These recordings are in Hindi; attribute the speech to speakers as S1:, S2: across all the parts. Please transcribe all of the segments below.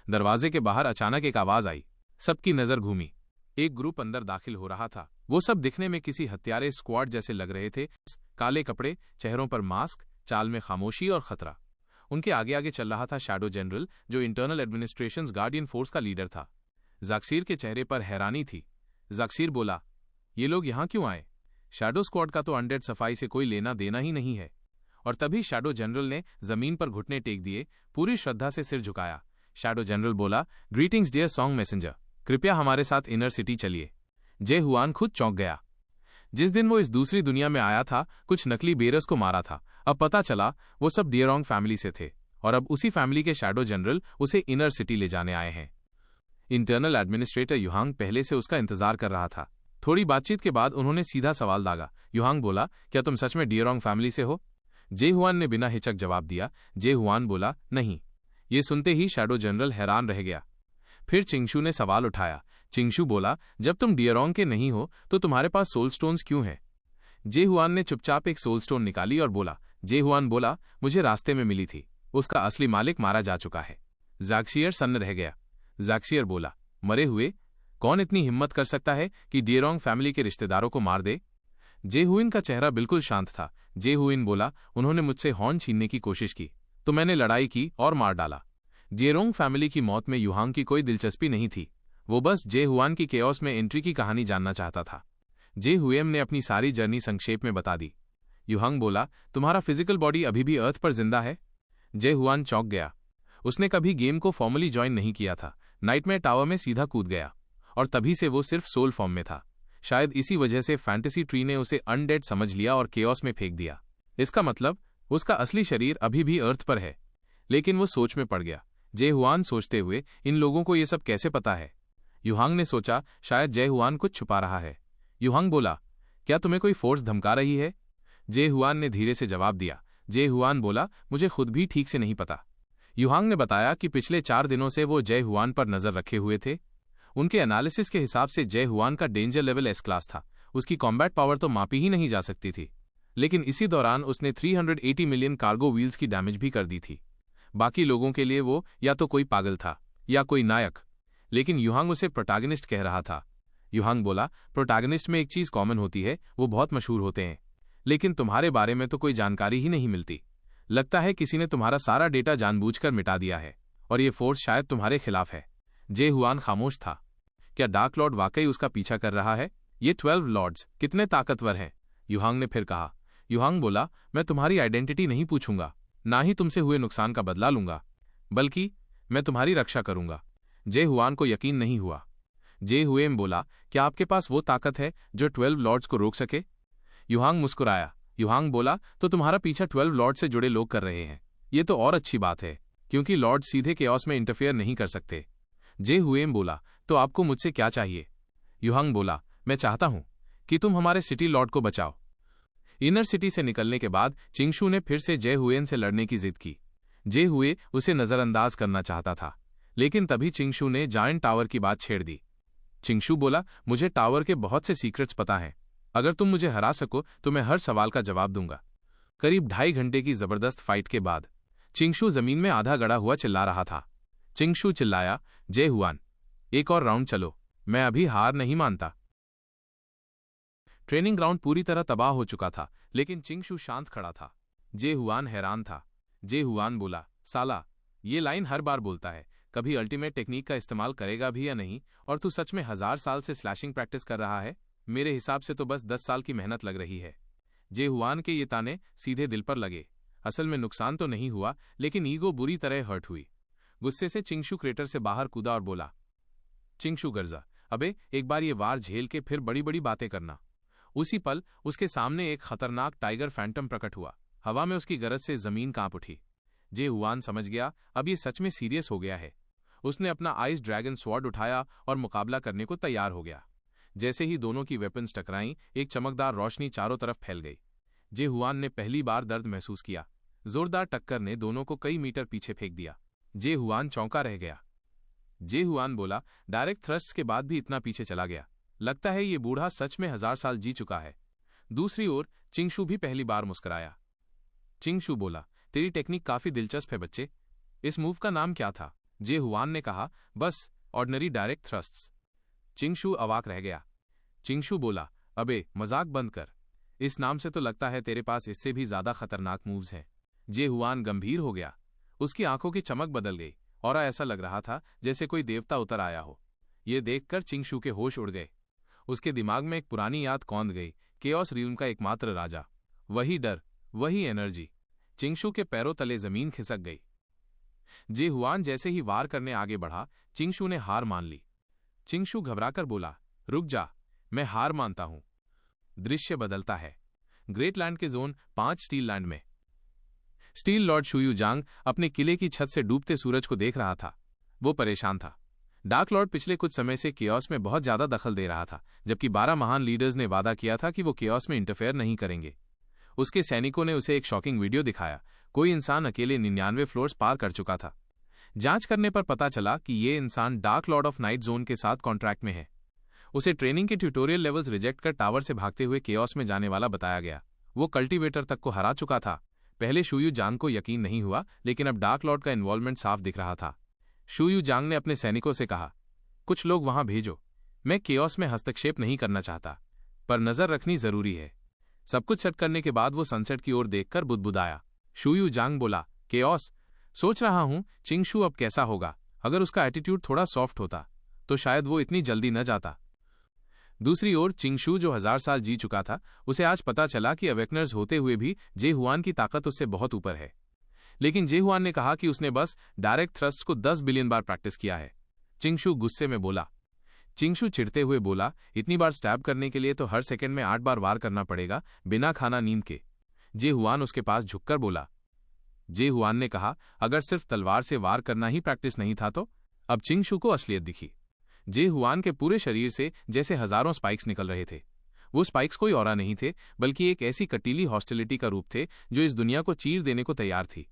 S1: दरवाजे के बाहर अचानक एक आवाज आई। सबकी नजर घूमी। एक ग्रुप अंदर दाखिल हो रहा था। वो सब दिखने में किसी हत्यारे स्क्वाड जैसे लग रहे थे। काले कपड़े, चेहरों पर मास्क, चाल में खामोशी और खतरा। उनके आगे आगे चल रहा था शैडो जनरल, जो इंटरनल एडमिनिस्ट्रेशंस गार्डियन फोर्स का लीडर था। जाक्सीर के चेहरे पर हैरानी थी। जाक्सीर बोला, ये लोग यहां क्यों आए? शैडो स्क्वाड का तो अनडेड सफाई से कोई लेना देना ही नहीं है। और तभी शैडो जनरल ने जमीन पर घुटने टेक दिए, पूरी श्रद्धा से सिर झुकाया। शैडो जनरल बोला, ग्रीटिंग्स डियर सॉन्ग मैसेंजर, कृपया हमारे साथ इनर सिटी चलिए। जे हुआन खुद चौंक गया। जिस दिन वो इस दूसरी दुनिया में आया था, कुछ नकली बेरस को मारा था। अब पता चला वो सब डियरोंग फैमिली से थे, और अब उसी फैमिली के शैडो जनरल उसे इनर सिटी ले जाने आए हैं। इंटरनल एडमिनिस्ट्रेटर युहांग पहले से उसका इंतजार कर रहा था। थोड़ी बातचीत के बाद उन्होंने सीधा सवाल दागा। युहांग बोला, क्या तुम सच में डियरोंग फैमिली से हो? जे हुआन ने बिना हिचक जवाब दिया। जे हुआन बोला, नहीं। ये सुनते ही शैडो जनरल हैरान रह गया। फिर चिंगशू ने सवाल उठाया। चिंगशू बोला, जब तुम डियरोंग के नहीं हो तो तुम्हारे पास सोल स्टोन्स क्यों हैं? जे हुआन ने चुपचाप एक सोल स्टोन निकाली और बोला। जे हुआन बोला, मुझे रास्ते में मिली थी, उसका असली मालिक मारा जा चुका है। जाक्सियर सन्न रह गया। जाक्सियर बोला, मरे हुए? कौन इतनी हिम्मत कर सकता है कि डियरोंग फैमिली के रिश्तेदारों को मार दे? जे हुइन का चेहरा बिल्कुल शांत था। जे हुइन बोला, उन्होंने मुझसे हॉर्न छीनने की कोशिश की तो मैंने लड़ाई की और मार डाला। डियरोंग फैमिली की मौत में युहांग की कोई दिलचस्पी नहीं थी। वो बस जे हुआन की केओस में एंट्री की कहानी जानना चाहता था। जे हुएम ने अपनी सारी जर्नी संक्षेप में बता दी। युहांग बोला, तुम्हारा फिजिकल बॉडी अभी भी अर्थ पर जिंदा है? जे हुआन चौंक गया। उसने कभी गेम को फॉर्मली ज्वाइन नहीं किया था। नाइटमेयर टावर में सीधा कूद गया, और तभी से वो सिर्फ सोल फॉर्म में था। शायद इसी वजह से फैंटेसी ट्री ने उसे अनडेड समझ लिया और केओस में फेंक दिया। इसका मतलब उसका असली शरीर अभी भी अर्थ पर है। लेकिन वो सोच में पड़ गया। जे हुआन सोचते हुए, इन लोगों को ये सब कैसे पता है? युहांग ने सोचा, शायद जे हुआन कुछ छुपा रहा है। युहांग बोला, क्या तुम्हें कोई फोर्स धमका रही है? जे हुआन ने धीरे से जवाब दिया। जे हुआन बोला, मुझे खुद भी ठीक से नहीं पता। युहांग ने बताया कि पिछले 4 दिनों से वो जे हुआन पर नजर रखे हुए थे। उनके एनालिसिस के हिसाब से जे हुआन का डेंजर लेवल एस क्लास था। उसकी कॉम्बैट पावर तो मापी ही नहीं जा सकती थी। लेकिन इसी दौरान उसने 380 मिलियन कार्गो व्हील्स की डैमेज भी कर दी थी। बाकी लोगों के लिए वो या तो कोई पागल था या कोई नायक, लेकिन युहांग उसे प्रोटैगनिस्ट कह रहा था। युहांग बोला, प्रोटैगनिस्ट में एक चीज कॉमन होती है, वो बहुत मशहूर होते हैं, लेकिन तुम्हारे बारे में तो कोई जानकारी ही नहीं मिलती। लगता है किसी ने तुम्हारा सारा डेटा जानबूझकर मिटा दिया है, और ये फोर्स शायद तुम्हारे खिलाफ है। जे हुआन खामोश था। क्या डार्क लॉर्ड वाकई उसका पीछा कर रहा है? ये 12 लॉर्ड्स कितने ताकतवर हैं? युहांग ने फिर कहा। युहांग बोला, मैं तुम्हारी आइडेंटिटी नहीं पूछूंगा, ना ही तुमसे हुए नुकसान का बदला लूंगा, बल्कि मैं तुम्हारी रक्षा करूंगा। जे हुआन को यकीन नहीं हुआ। जे हुएम बोला, क्या आपके पास वो ताकत है जो 12 लॉर्ड्स को रोक सके? युहांग मुस्कुराया। युहांग बोला, तो तुम्हारा पीछा 12 लॉर्ड से जुड़े लोग कर रहे हैं। ये तो और अच्छी बात है, क्योंकि लॉर्ड सीधे केओस में इंटरफेयर नहीं कर सकते। जे हुएम बोला, तो आपको मुझसे क्या चाहिए? युहांग बोला, मैं चाहता हूं कि तुम हमारे सिटी लॉर्ड को बचाओ। इनर सिटी से निकलने के बाद चिंगशू ने फिर से जे हुएन से लड़ने की जिद की। जे हुए उसे नजरअंदाज करना चाहता था, लेकिन तभी चिंगशू ने जायंट टावर की बात छेड़ दी। चिंगशू बोला, मुझे टावर के बहुत से सीक्रेट्स पता हैं। अगर तुम मुझे हरा सको तो मैं हर सवाल का जवाब दूंगा। करीब 2.5 घंटे की जबरदस्त फाइट के बाद चिंगशू जमीन में आधा गड़ा हुआ चिल्ला रहा था। चिंगशू चिल्लाया, जे हुआन, एक और राउंड चलो, मैं अभी हार नहीं मानता। ट्रेनिंग ग्राउंड पूरी तरह तबाह हो चुका था, लेकिन चिंगशू शांत खड़ा था। जे हुआन हैरान था। जे हुआन बोला, साला, ये लाइन हर बार बोलता है, कभी अल्टीमेट टेक्निक का इस्तेमाल करेगा भी या नहीं? और तू सच में 1000 साल से स्लैशिंग प्रैक्टिस कर रहा है? मेरे हिसाब से तो बस 10 साल की मेहनत लग रही है। जे हुआन के ये ताने सीधे दिल पर लगे। असल में नुकसान तो नहीं हुआ, लेकिन ईगो बुरी तरह हर्ट हुई। गुस्से से चिंगशू क्रेटर से बाहर कूदा और बोला, चिंगशू गर्जा, अबे एक बार ये वार झेल के फिर बड़ी बड़ी बातें करना। उसी पल उसके सामने एक खतरनाक टाइगर फैंटम प्रकट हुआ। हवा में उसकी गरज से जमीन कांप उठी। जे हुआन समझ गया, अब ये सच में सीरियस हो गया है। उसने अपना आइस ड्रैगन स्वॉर्ड उठाया और मुकाबला करने को तैयार हो गया। जैसे ही दोनों की वेपन्स टकराईं, एक चमकदार रोशनी चारों तरफ फैल गई। जे हुआन ने पहली बार दर्द महसूस किया। जोरदार टक्कर ने दोनों को कई मीटर पीछे फेंक दिया। जे हुआन चौंका रह गया। जे हुआन बोला, डायरेक्ट थ्रस्ट्स के बाद भी इतना पीछे चला गया। लगता है ये बूढ़ा सच में 1000 साल जी चुका है। दूसरी ओर चिंगशू भी पहली बार मुस्कुराया। चिंगशू बोला, तेरी टेक्निक काफी दिलचस्प है बच्चे। इस मूव का नाम क्या था? जे हुआन ने कहा, बस ऑर्डिनरी डायरेक्ट थ्रस्ट्स। चिंगशू अवाक रह गया। चिंगशू बोला, अबे मजाक बंद कर, इस नाम से तो लगता है तेरे पास इससे भी ज्यादा खतरनाक मूव्स हैं। जे हुआन गंभीर हो गया। उसकी आंखों की चमक बदल गई और ऐसा लग रहा था जैसे कोई देवता उतर आया हो। ये देखकर चिंगशू के होश उड़ गए। उसके दिमाग में एक पुरानी याद कौंध गई, केओस रियल्म का एकमात्र राजा। वही डर, वही एनर्जी। चिंगशू के पैरों तले जमीन खिसक गई। जे हुआन जैसे ही वार करने आगे बढ़ा, चिंगशू ने हार मान ली। चिंगशू घबराकर बोला, रुक जा, मैं हार मानता हूं। दृश्य बदलता है। ग्रेट लैंड के जोन 5 स्टील लैंड में स्टील लॉर्ड शुयू जांग अपने किले की छत से डूबते सूरज को देख रहा था। वो परेशान था। डार्क लॉर्ड पिछले कुछ समय से केओस में बहुत ज्यादा दखल दे रहा था, जबकि 12 महान लीडर्स ने वादा किया था कि वो केओस में इंटरफेयर नहीं करेंगे। उसके सैनिकों ने उसे एक शॉकिंग वीडियो दिखाया। कोई इंसान अकेले 99 फ्लोर्स पार कर चुका था। जांच करने पर पता चला कि ये इंसान dark Lord of night zone के साथ कॉन्ट्रैक्ट में है। उसे ट्रेनिंग के ट्यूटोरियल लेवल्स रिजेक्ट कर टावर से भागते हुए केओस में जाने वाला बताया गया। वो कल्टीवेटर तक को हरा चुका था। पहले शुयू जांग को यकीन नहीं हुआ, लेकिन अब डार्क लॉर्ड का इन्वॉल्वमेंट साफ दिख रहा था। शुयू जांग ने अपने सैनिकों से कहा, कुछ लोग वहां भेजो, मैं केओस में हस्तक्षेप नहीं करना चाहता, पर नजर रखनी जरूरी है। सब कुछ सेट करने के बाद वो सनसेट की ओर देखकर बुदबुदाया। शुयू जांग बोला, केओस, सोच रहा हूं चिंगशू अब कैसा होगा। अगर उसका एटीट्यूड थोड़ा सॉफ्ट होता तो शायद वो इतनी जल्दी न जाता। दूसरी ओर चिंगशू, जो 1000 साल जी चुका था, उसे आज पता चला कि अवेकनर्स होते हुए भी जे हुआन की ताकत उससे बहुत ऊपर है। लेकिन जे हुआन ने कहा कि उसने बस डायरेक्ट थ्रस्ट को 10 बिलियन बार प्रैक्टिस किया है। चिंगशू गुस्से में बोला। चिंगशू चिढ़ते हुए बोला, इतनी बार स्टैब करने के लिए तो हर सेकंड में 8 बार वार करना पड़ेगा, बिना खाना नींद के। जे हुआन उसके पास झुककर बोला। जे हुआन ने कहा, अगर सिर्फ तलवार से वार करना ही प्रैक्टिस नहीं था तो? अब चिंगशू को असलियत दिखी। जे हुआन के पूरे शरीर से जैसे हजारों स्पाइक्स निकल रहे थे। वो स्पाइक्स कोई औरा नहीं थे, बल्कि एक ऐसी कटीली हॉस्टिलिटी का रूप थे जो इस दुनिया को चीर देने को तैयार थी।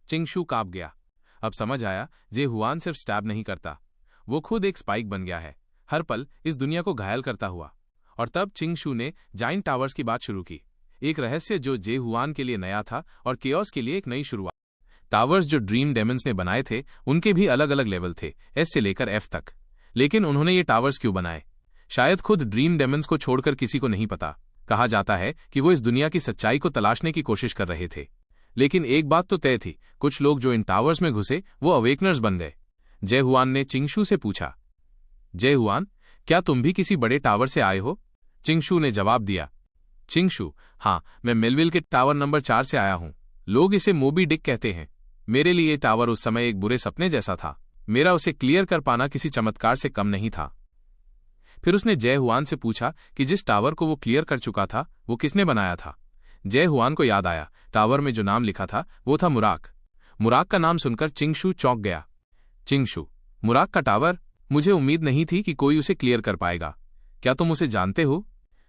S1: चिंगशू कांप गया। अब समझ आया, जे हुआन सिर्फ स्टैब नहीं करता, वो खुद एक स्पाइक बन गया है, हर पल इस दुनिया को घायल करता हुआ। और तब चिंगशू ने जाइंट टावर्स की बात शुरू की, एक रहस्य जो जे हुआन के लिए नया था और केओस के लिए एक नई शुरुआत। टावर्स जो ड्रीम डेमन्स ने बनाए थे, उनके भी अलग अलग लेवल थे, एस से लेकर एफ तक। लेकिन उन्होंने ये टावर्स क्यों बनाए? शायद खुद ड्रीम डेमन्स को छोड़कर किसी को नहीं पता। कहा जाता है कि वो इस दुनिया की सच्चाई को तलाशने की कोशिश कर रहे थे। लेकिन एक बात तो तय थी, कुछ लोग जो इन टावर्स में घुसे वो अवेकनर्स बन गए। जे हुआन ने चिंगशू से पूछा, जे हुआन, क्या तुम भी किसी बड़े टावर से आए हो? चिंगशू ने जवाब दिया। चिंगशू, हाँ, मैं मेलविल के टावर नंबर 4 से आया हूं। लोग इसे मोबी डिक कहते हैं। मेरे लिए टावर उस समय एक बुरे सपने जैसा था। मेरा उसे क्लियर कर पाना किसी चमत्कार से कम नहीं था। फिर उसने जय हुआन से पूछा कि जिस टावर को वो क्लियर कर चुका था वो किसने बनाया था। जय हुआन को याद आया, टावर में जो नाम लिखा था वो था मुराक। मुराक का नाम सुनकर चिंगशू चौंक गया। चिंगशू, मुराक का टावर? मुझे उम्मीद नहीं थी कि कोई उसे क्लियर कर पाएगा। क्या तुम उसे जानते हो?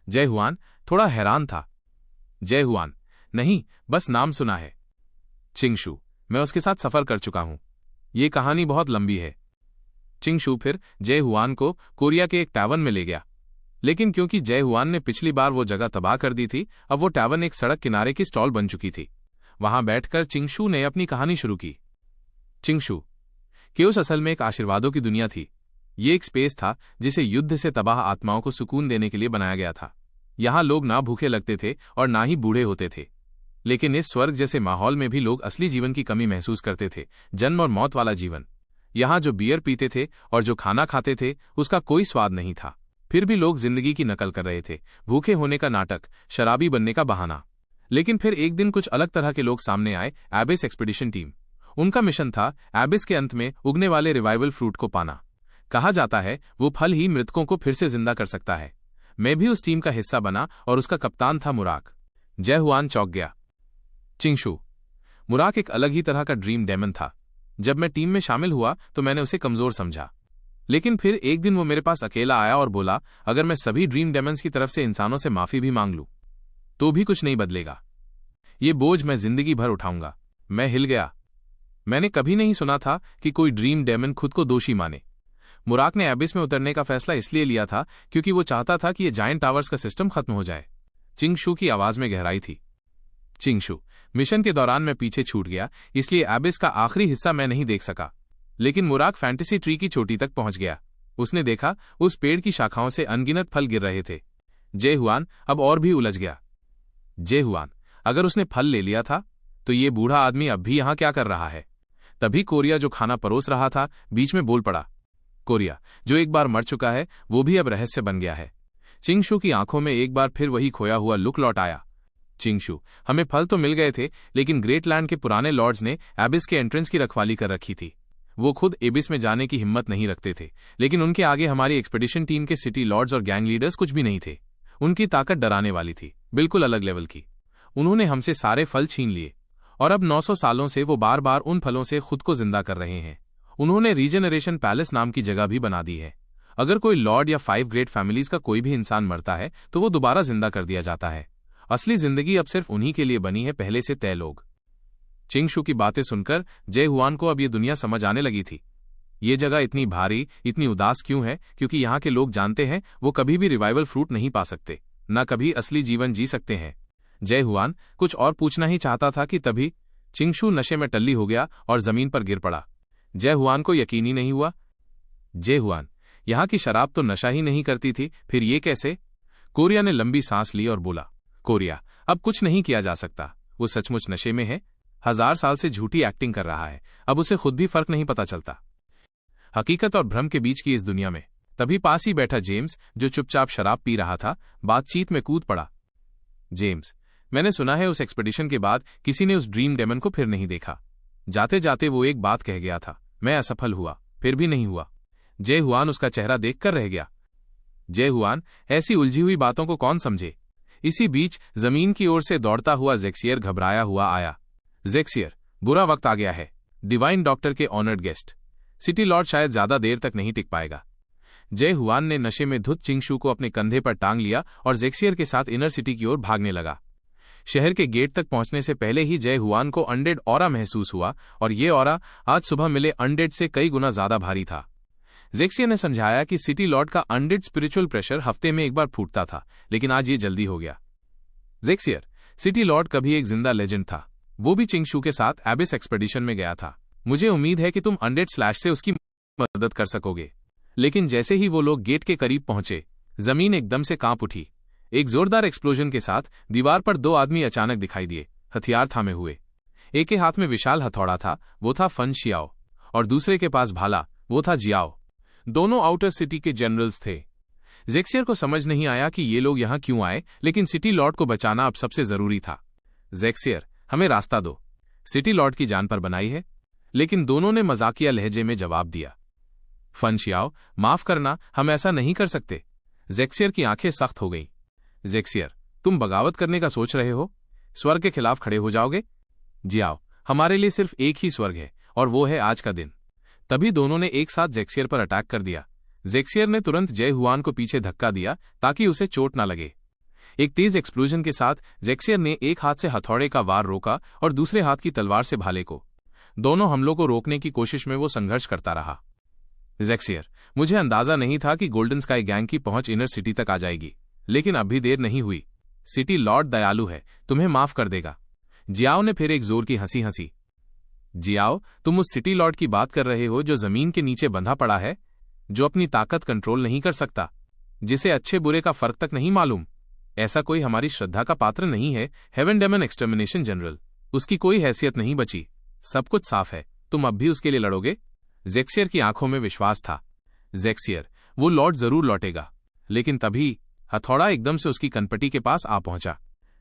S1: जय हुआन थोड़ा हैरान था। जय हुआन, नहीं, बस नाम सुना है। चिंगशू, मैं उसके साथ सफर कर चुका हूं। ये कहानी बहुत लंबी है। चिंगशू फिर जय हुआन को कोरिया के एक टावन में ले गया। लेकिन क्योंकि जय हुआन ने पिछली बार वो जगह तबाह कर दी थी, अब वो टावन एक सड़क किनारे की स्टॉल बन चुकी थी। वहां बैठकर चिंगशू ने अपनी कहानी शुरू की। चिंगशू, केओस असल में एक आशीर्वादों की दुनिया थी। ये एक स्पेस था जिसे युद्ध से तबाह आत्माओं को सुकून देने के लिए बनाया गया था। यहां लोग ना भूखे लगते थे और ना ही बूढ़े होते थे। लेकिन इस स्वर्ग जैसे माहौल में भी लोग असली जीवन की कमी महसूस करते थे, जन्म और मौत वाला जीवन। यहां जो बियर पीते थे और जो खाना खाते थे उसका कोई स्वाद नहीं था। फिर भी लोग जिंदगी की नकल कर रहे थे, भूखे होने का नाटक, शराबी बनने का बहाना। लेकिन फिर एक दिन कुछ अलग तरह के लोग सामने आए, एबिस एक्सपीडिशन टीम। उनका मिशन था एबिस के अंत में उगने वाले रिवाइवल फ्रूट को पाना। कहा जाता है वो फल ही मृतकों को फिर से जिंदा कर सकता है। मैं भी उस टीम का हिस्सा बना और उसका कप्तान था मुराक। जय हुआन चौंक गया। चिंगशू, मुराक एक अलग ही तरह का ड्रीम डेमन था। जब मैं टीम में शामिल हुआ तो मैंने उसे कमजोर समझा। लेकिन फिर एक दिन वो मेरे पास अकेला आया और बोला, अगर मैं सभी ड्रीम डेमन्स की तरफ से इंसानों से माफी भी मांग लूं तो भी कुछ नहीं बदलेगा। ये बोझ मैं जिंदगी भर उठाऊंगा। मैं हिल गया। मैंने कभी नहीं सुना था कि कोई ड्रीम डेमन खुद को दोषी माने। मुराक ने एबिस में उतरने का फैसला इसलिए लिया था क्योंकि वो चाहता था कि ये जायंट टावर्स का सिस्टम खत्म हो जाए। चिंगशू की आवाज में गहराई थी। चिंगशू, मिशन के दौरान मैं पीछे छूट गया, इसलिए एबिस का आखिरी हिस्सा मैं नहीं देख सका। लेकिन मुराक फैंटेसी ट्री की चोटी तक पहुंच गया। उसने देखा उस पेड़ की शाखाओं से अनगिनत फल गिर रहे थे। जे हुआन अब और भी उलझ गया। जे हुआन, अगर उसने फल ले लिया था तो ये बूढ़ा आदमी अब भी यहां क्या कर रहा है? तभी कोरिया, जो खाना परोस रहा था, बीच में बोल पड़ा। कोरिया, जो एक बार मर चुका है, वो भी अब रहस्य बन गया है। चिंगशू की आंखों में एक बार फिर वही खोया हुआ लुक लौट आया। चिंगशू, हमें फल तो मिल गए थे, लेकिन ग्रेट लैंड के पुराने लॉर्ड्स ने एबिस के एंट्रेंस की रखवाली कर रखी थी। वो खुद एबिस में जाने की हिम्मत नहीं रखते थे, लेकिन उनके आगे हमारी एक्सपेडिशन टीम के सिटी लॉर्ड्स और गैंग लीडर्स कुछ भी नहीं थे। उनकी ताकत डराने वाली थी, बिल्कुल अलग लेवल की। उन्होंने हमसे सारे फल छीन लिए और अब 900 सालों से वो बार बार उन फलों से खुद को जिंदा कर रहे हैं। उन्होंने रीजनरेशन पैलेस नाम की जगह भी बना दी है। अगर कोई लॉर्ड या 5 ग्रेट फैमिलीज का कोई भी इंसान मरता है तो वो दोबारा जिंदा कर दिया जाता है। असली जिंदगी अब सिर्फ उन्हीं के लिए बनी है, पहले से तय लोग। चिंगशू की बातें सुनकर जे हुआन को अब ये दुनिया समझ आने लगी थी। ये जगह इतनी भारी, इतनी उदास क्यों है? क्योंकि यहाँ के लोग जानते हैं वो कभी भी रिवाइवल फ्रूट नहीं पा सकते, न कभी असली जीवन जी सकते हैं। जय हुआन कुछ और पूछना ही चाहता था कि तभी चिंगशू नशे में टल्ली हो गया और जमीन पर गिर पड़ा। जय हुआन को यकीन ही नहीं हुआ। जय हुआन, यहाँ की शराब तो नशा ही नहीं करती थी, फिर ये कैसे? कोरिया ने लंबी सांस ली और बोला, कोरिया, अब कुछ नहीं किया जा सकता। वो सचमुच नशे में है। 1000 साल से झूठी एक्टिंग कर रहा है, अब उसे खुद भी फर्क नहीं पता चलता हकीकत और भ्रम के बीच की इस दुनिया में। तभी पास ही बैठा जेम्स, जो चुपचाप शराब पी रहा था, बातचीत में कूद पड़ा। जेम्स, मैंने सुना है उस एक्सपेडिशन के बाद किसी ने उस ड्रीम डेमन को फिर नहीं देखा। जाते जाते वो एक बात कह गया था, मैं असफल हुआ, फिर भी नहीं हुआ। जय हुआन उसका चेहरा देखकर रह गया। जय हुआन, ऐसी उलझी हुई बातों को कौन समझे? इसी बीच जमीन की ओर से दौड़ता हुआ जेक्सियर घबराया हुआ आया। जेक्सियर, बुरा वक्त आ गया है। डिवाइन डॉक्टर के ऑनर्ड गेस्ट सिटी लॉर्ड शायद ज्यादा देर तक नहीं टिक पाएगा। जय हुआन ने नशे में धुत चिंगशू को अपने कंधे पर टांग लिया और जेक्सियर के साथ इनर सिटी की ओर भागने लगा। शहर के गेट तक पहुंचने से पहले ही जय हुआन को अनडेड ऑरा महसूस हुआ, और ये ऑरा आज सुबह मिले अनडेड से कई गुना ज्यादा भारी था। जेक्सियर ने समझाया कि सिटी लॉर्ड का अनडेड स्पिरिचुअल प्रेशर हफ्ते में एक बार फूटता था, लेकिन आज ये जल्दी हो गया। जेक्सियर, सिटी लॉर्ड कभी एक जिंदा लेजेंड था, वो भी चिंगशू के साथ एबिस एक्सपेडिशन में गया था। मुझे उम्मीद है कि तुम अनडेड स्लैश से उसकी मदद कर सकोगे। लेकिन जैसे ही वो लोग गेट के करीब पहुंचे, जमीन एकदम से कांप उठी। एक जोरदार एक्सप्लोजन के साथ दीवार पर 2 आदमी अचानक दिखाई दिए, हथियार थामे हुए। एक के हाथ में विशाल हथौड़ा था, वो था फन शियाओ, और दूसरे के पास भाला, वो था जियाओ। दोनों आउटर सिटी के जनरल्स थे। जेक्सियर को समझ नहीं आया कि ये लोग यहां क्यों आए, लेकिन सिटी लॉर्ड को बचाना अब सबसे जरूरी था। जेक्सियर, हमें रास्ता दो, सिटी लॉर्ड की जान पर बनाई है। लेकिन दोनों ने मजाकिया लहजे में जवाब दिया। फन शियाओ, माफ करना, हम ऐसा नहीं कर सकते। जेक्सियर की आंखें सख्त हो गईं। जेक्सियर, तुम बगावत करने का सोच रहे हो? स्वर्ग के खिलाफ खड़े हो जाओगे? जियाओ, हमारे लिए सिर्फ एक ही स्वर्ग है, और वो है आज का दिन। तभी दोनों ने एक साथ जेक्सियर पर अटैक कर दिया। जेक्सियर ने तुरंत जय हुआन को पीछे धक्का दिया ताकि उसे चोट न लगे। एक तेज एक्सप्लोजन के साथ जेक्सियर ने एक हाथ से हथौड़े का वार रोका और दूसरे हाथ की तलवार से भाले को। दोनों हमलों को रोकने की कोशिश में वो संघर्ष करता रहा। जेक्सियर, मुझे अंदाजा नहीं था कि गोल्डन स्काई गैंग की पहुंच इनर सिटी तक आ जाएगी, लेकिन अभी देर नहीं हुई। सिटी लॉर्ड दयालु है, तुम्हें माफ कर देगा। जियाओ ने फिर एक जोर की हंसी हंसी। जियाओ, तुम उस सिटी लॉर्ड की बात कर रहे हो जो जमीन के नीचे बंधा पड़ा है, जो अपनी ताकत कंट्रोल नहीं कर सकता, जिसे अच्छे बुरे का फर्क तक नहीं मालूम। ऐसा कोई हमारी श्रद्धा का पात्र नहीं है। हेवन डेमन एक्सटर्मिनेशन जनरल, उसकी कोई हैसियत नहीं बची। सब कुछ साफ है, तुम अब भी उसके लिए लड़ोगे? जेक्सियर की आंखों में विश्वास था। जेक्सियर, वो लॉर्ड जरूर लौटेगा। लेकिन तभी हथौड़ा एकदम से उसकी कनपटी के पास आ पहुंचा।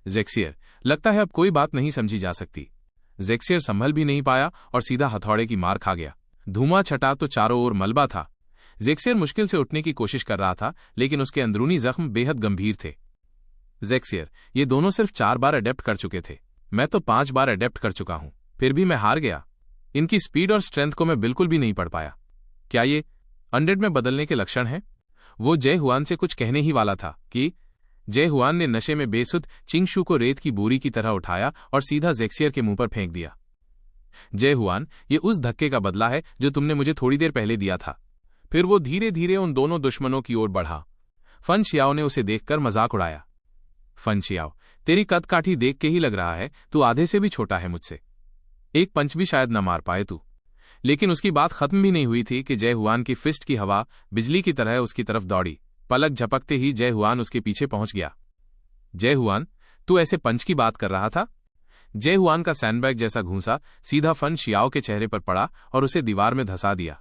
S1: जेक्सियर, लगता है अब कोई बात नहीं समझी जा सकती। जेक्सियर संभल भी नहीं पाया और सीधा हथौड़े की मार खा गया। धुआं छटा तो चारों ओर मलबा था। जेक्सियर मुश्किल से उठने की कोशिश कर रहा था, लेकिन उसके अंदरूनी जख्म बेहद गंभीर थे। जेक्सियर, ये दोनों सिर्फ 4 बार अडेप्ट कर चुके थे, मैं तो 5 बार अडेप्ट कर चुका हूं, फिर भी मैं हार गया। इनकी स्पीड और स्ट्रेंथ को मैं बिल्कुल भी नहीं पढ़ पाया। क्या ये अनडेड में बदलने के लक्षण हैं? वो जय हुआन से कुछ कहने ही वाला था कि जय हुआन ने नशे में बेसुध चिंगशू को रेत की बोरी की तरह उठाया और सीधा जेक्सियर के मुंह पर फेंक दिया। जय हुआन, ये उस धक्के का बदला है जो तुमने मुझे थोड़ी देर पहले दिया था। फिर वो धीरे धीरे उन दोनों दुश्मनों की ओर बढ़ा। फन शियाओ ने उसे देखकर मजाक उड़ाया। फन शियाओ, तेरी कद काठी देख के ही लग रहा है तू आधे से भी छोटा है मुझसे। एक पंच भी शायद न मार पाए तू। लेकिन उसकी बात खत्म भी नहीं हुई थी कि जय हुआन की फिस्ट की हवा बिजली की तरह उसकी तरफ दौड़ी। पलक झपकते ही जय हुआन उसके पीछे पहुंच गया। जय हुआन, तू ऐसे पंच की बात कर रहा था? जय हुआन का सैंडबैग जैसा घूंसा सीधा फन शियाओ के चेहरे पर पड़ा और उसे दीवार में धंसा दिया।